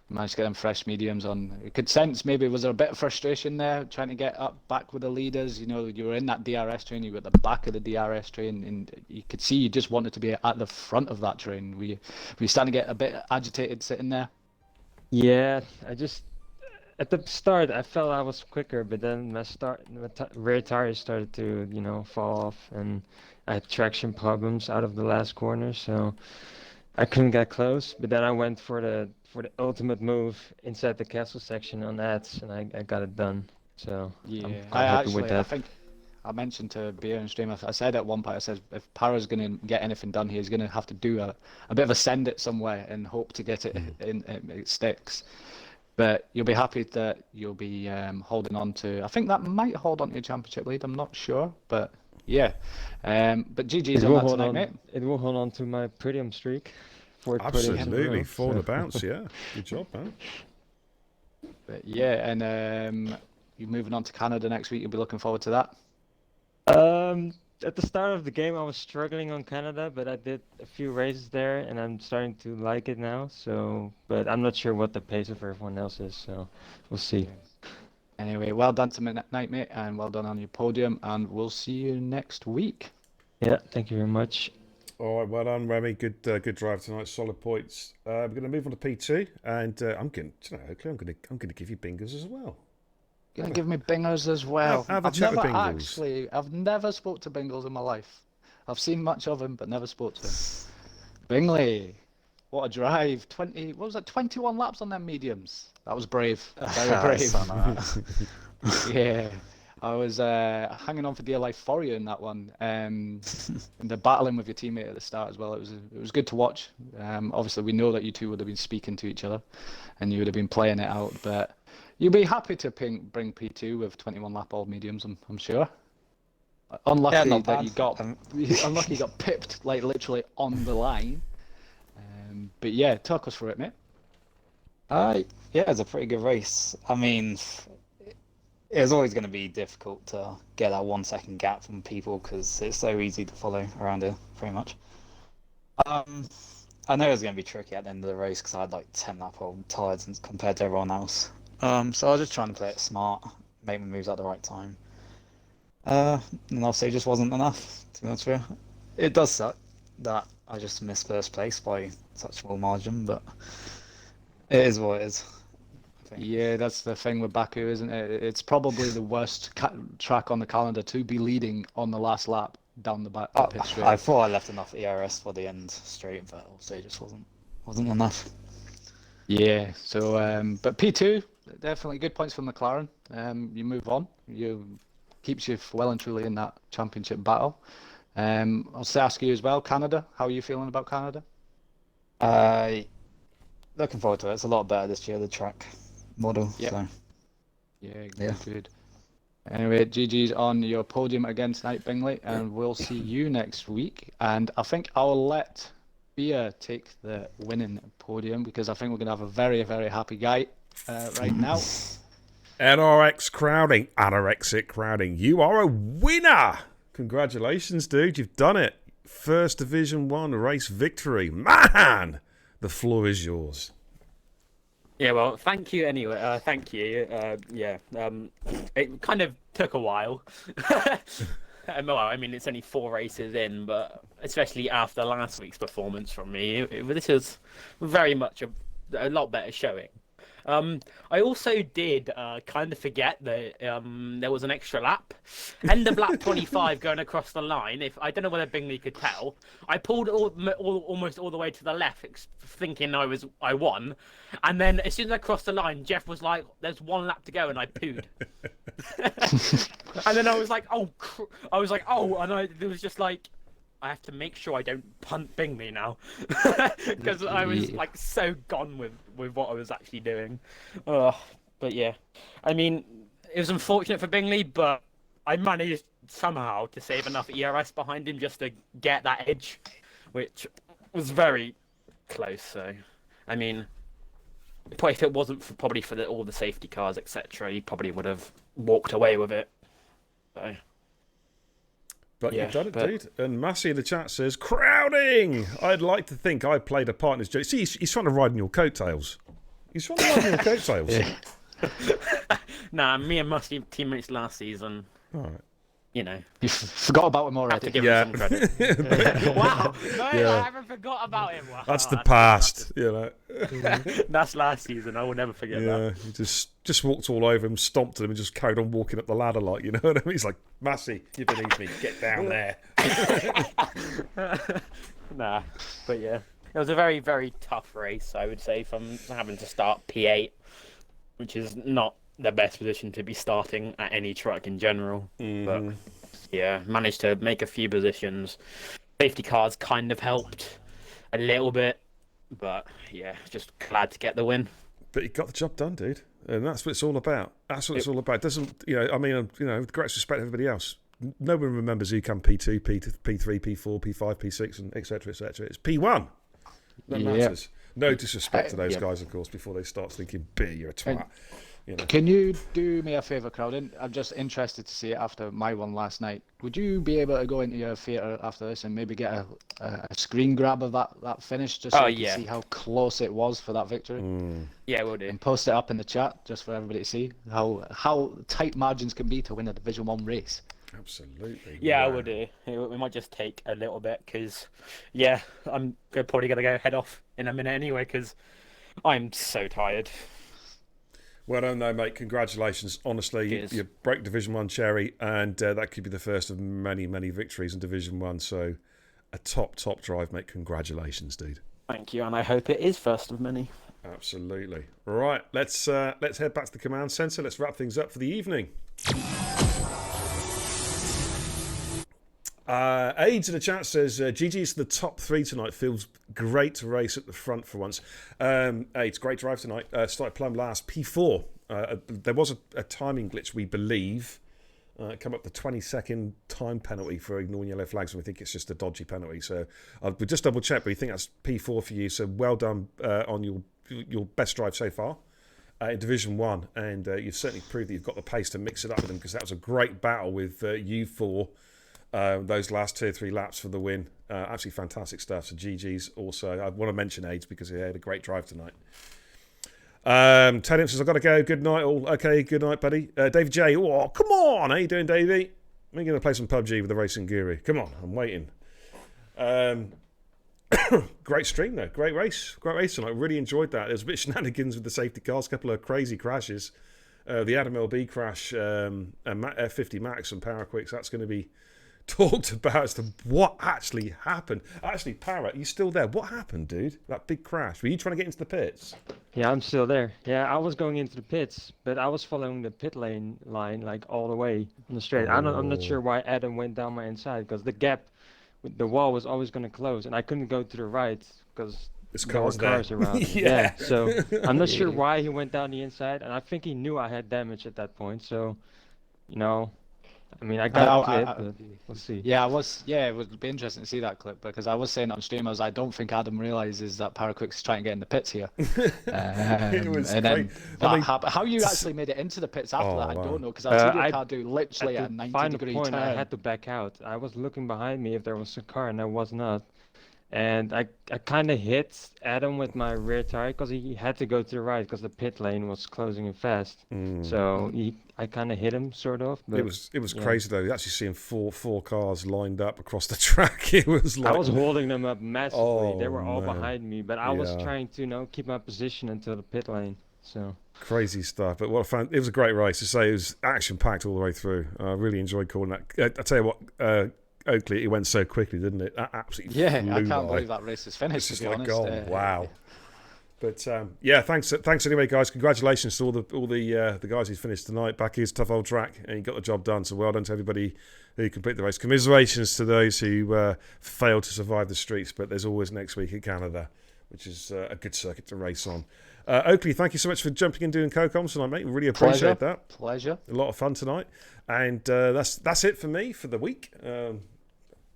Managed to get them fresh mediums on. You could sense maybe was there a bit of frustration there trying to get up back with the leaders. You were in that DRS train, you were at the back of the DRS train, and you could see you just wanted to be at the front of that train. Were you starting to get a bit agitated sitting there? Yeah, at the start I felt I was quicker, but then my rear tires started to fall off, and I had traction problems out of the last corner, so I couldn't get close. But then I went for the ultimate move inside the castle section on ads, and I got it done. So yeah, I'm quite happy with that. I think I mentioned to Beer and Stream, I said at one point, I said if Para's going to get anything done here, he's going to have to do a bit of a send it somewhere and hope to get it it sticks. But you'll be happy that you'll be holding on to. I think that might hold on to your championship lead. I'm not sure, but yeah. But GG's on that tonight, mate. It will hold on to my podium streak. Absolutely, for the bounce. Yeah, good job, man. But yeah, and you're moving on to Canada next week. You'll be looking forward to that. At the start of the game, I was struggling on Canada, but I did a few races there, and I'm starting to like it now. So, but I'm not sure what the pace of everyone else is. So, we'll see. Anyway, well done tonight, mate, and well done on your podium, and we'll see you next week. Yeah, thank you very much. All right, well done, Remy. Good drive tonight. Solid points. We're going to move on to P2, and I'm going to give you bingers as well. You're going to give me bingers as well. Have a chat with Bingles. I've never spoke to Bingles in my life. I've seen much of him, but never spoke to him. Bingley, what a drive! 21 laps on them mediums. That was brave. Very brave. Yeah. I was hanging on for dear life for you in that one, and the battling with your teammate at the start as well. It was good to watch. Obviously, we know that you two would have been speaking to each other, and you would have been playing it out. But you'll be happy to bring P2 with 21 lap old mediums, I'm sure. Unlucky not that bad. you got unlucky you got pipped like literally on the line. But yeah, talk us through it, mate. Yeah, it's a pretty good race. I mean, it was always going to be difficult to get that 1 second gap from people because it's so easy to follow around here, pretty much. I know it was going to be tricky at the end of the race because I had like 10 lap old tyres compared to everyone else. So I was just trying to play it smart, make my moves at the right time. And obviously it just wasn't enough, to be honest with you. It does suck that I just missed first place by such a small margin, but it is what it is. I think. Yeah, that's the thing with Baku, isn't it? It's probably the worst track on the calendar to be leading on the last lap down the pit straight. I thought I left enough ERS for the end straight, but also it just wasn't enough. Yeah. So, but P2 definitely good points for McLaren. You move on. Keeps you well and truly in that championship battle. I'll ask you as well, Canada. How are you feeling about Canada? Looking forward to it. It's a lot better this year, the track model. Yep. So. Yeah, good. Anyway, GG's on your podium again tonight, Bingley, and we'll see you next week. And I think I'll let Bia take the winning podium because I think we're going to have a very, very happy guy right now. Anorexic crowding. You are a winner. Congratulations, dude. You've done it. First Division 1 race victory. Man, the floor is yours. Yeah, well, thank you anyway. Thank you. It kind of took a while. Well, I mean, it's only 4 races in, but especially after last week's performance from me, this was very much a lot better showing. I also did kind of forget that there was an extra lap. End of lap 25 going across the line. If I don't know whether Bingley could tell, I pulled almost all the way to the left, thinking I won. And then as soon as I crossed the line, Jeff was like, "There's 1 lap to go," and I pooed. And then I was like, "Oh," and it was just like, I have to make sure I don't punt Bingley now because I was like so gone with what I was actually doing. But yeah, I mean, it was unfortunate for Bingley, but I managed somehow to save enough ERS behind him just to get that edge, which was very close. So, I mean, if it wasn't for all the safety cars, etc., he probably would have walked away with it. So. But you've done it, dude. And Massey in the chat says, crowding! I'd like to think I played a part in his joke. See, he's trying to ride on your coattails. He's trying to ride on your coattails. Nah, me and Musty teammates last season. All right. You know. You forgot about him already. Have to give him some credit. Wow. No, I haven't forgot about him. Wow. That's the past, you know. That's last season. I will never forget that. He just walked all over him, stomped him, and just carried on walking up the ladder like, you know what I mean? He's like, Massey, you're beneath me. Get down there. Nah, but yeah. It was a very, very tough race, I would say, from having to start P8, which is not the best position to be starting at any truck in general. But yeah, managed to make a few positions. Safety cars kind of helped a little bit, but yeah, just glad to get the win. But you got the job done, dude, and that's what it's all about. That's what it's all about. It doesn't, you know? I mean, you know, with great respect to everybody else, no one remembers who come P2, P3, P4, P5, P6, and etc. etc. It's P1 that matters. No disrespect to those guys, of course, before they start thinking, "Beer, you're a twat." You know. Can you do me a favour, Crowden? I'm just interested to see it after my one last night. Would you be able to go into your theatre after this and maybe get a screen grab of that finish just so you can see how close it was for that victory? Yeah, we'll do. And post it up in the chat just for everybody to see how tight margins can be to win a Division 1 race. Absolutely. Yeah, we'll do. We might just take a little bit because, yeah, I'm probably going to go head off in a minute anyway because I'm so tired. Well done, though, mate. Congratulations. Honestly, you broke Division 1 cherry, and that could be the first of many, many victories in Division 1. So, a top drive, mate. Congratulations, dude. Thank you, and I hope it is first of many. Absolutely. Right, let's head back to the command centre. Let's wrap things up for the evening. AIDS in the chat says GG's the top 3 tonight. Feels great to race at the front for once. AIDS, great drive tonight. Started plumb last, P4. There was a timing glitch, we believe, Come up the 20-second time penalty for ignoring yellow flags, and we think it's just a dodgy penalty. So we'll just double check, but we think that's P4 for you. So well done on your best drive so far in Division 1, and you've certainly proved that you've got the pace to mix it up with them, because that was a great battle with you four. Those last 2 or 3 laps for the win. Absolutely fantastic stuff. So GG's also. I want to mention AIDS because he had a great drive tonight. 10 says, I've got to go. Good night, all. Okay, good night, buddy. David J. Oh, come on. How you doing, Davey? We're going to play some PUBG with the Racing Guru. Come on, I'm waiting. Great stream, though. Great race. Great race tonight. Really enjoyed that. There was a bit of shenanigans with the safety cars, a couple of crazy crashes. The Adam LB crash, and F50 Max and Power Quicks, that's going to be talked about as to what actually happened. Actually, Parrot, you still there? What happened, dude? That big crash. Were you trying to get into the pits? Yeah, I'm still there. Yeah, I was going into the pits, but I was following the pit lane line like all the way on the straight. I'm not sure why Adam went down my inside, because the gap with the wall was always going to close, and I couldn't go to the right because there were cars around. Yeah, so I'm not sure why he went down the inside, and I think he knew I had damage at that point. So, you know, I mean, I got a clip, but we'll see. Yeah, it would be interesting to see that clip, because I was saying on stream, I don't think Adam realizes that Paraquick's trying to get in the pits here. It was and then great. how you actually made it into the pits after that, I don't know, because I see your car do literally at a the 90-degree final point, turn. I had to back out. I was looking behind me if there was a car, and there was not. And I kind of hit Adam with my rear tire because he had to go to the right because the pit lane was closing in fast. So I kind of hit him, sort of. But, it was crazy though. Actually seeing four cars lined up across the track. It was like I was holding them up massively. Oh, they were all man. behind me, but I was trying to keep my position until the pit lane. So crazy stuff. But what I found, it was a great race. To say, it was action packed all the way through. I really enjoyed calling that. I tell you what. Oakley, it went so quickly, didn't it? That absolutely I flew can't by. believe that race is finished. It's To just be like, honest. wow. But thanks anyway, guys. Congratulations to all the guys who finished tonight. Baku's a tough old track, and you got the job done. So well done to everybody who completed the race. Commiserations to those who failed to survive the streets. But there's always next week in Canada, which is a good circuit to race on. Oakley, thank you so much for jumping in doing co-coms tonight, mate. We really appreciate that. Pleasure. A lot of fun tonight, and that's it for me for the week.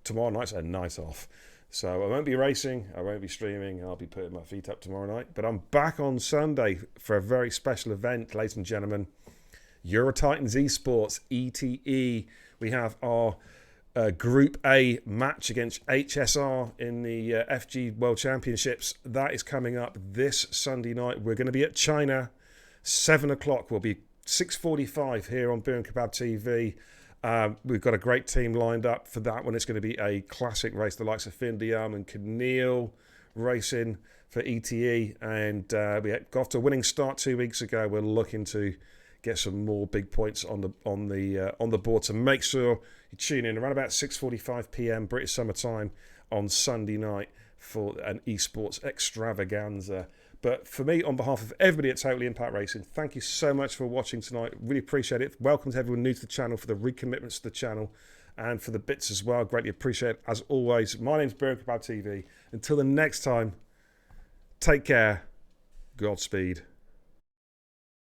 Tomorrow night's a night off, so I won't be racing, I won't be streaming, I'll be putting my feet up tomorrow night, but I'm back on Sunday for a very special event, ladies and gentlemen. Euro Titans Esports, ETE. We have our Group A match against HSR in the FG World Championships. That is coming up this Sunday night. We're going to be at China, 7 o'clock. We'll be 6:45 here on Beer and Kebab TV. We've got a great team lined up for that one. It's going to be a classic race, the likes of Findiam and Keneal racing for ETE. And we got off to a winning start 2 weeks ago. We're looking to get some more big points on the board. So make sure you tune in around about 6:45 p.m. British Summer Time on Sunday night for an esports extravaganza. But for me, on behalf of everybody at Totally Impact Racing, thank you so much for watching tonight. Really appreciate it. Welcome to everyone new to the channel, for the recommitments to the channel, and for the bits as well. Greatly appreciate it. As always, my name's Beer and Kebab TV. Until the next time, take care. Godspeed.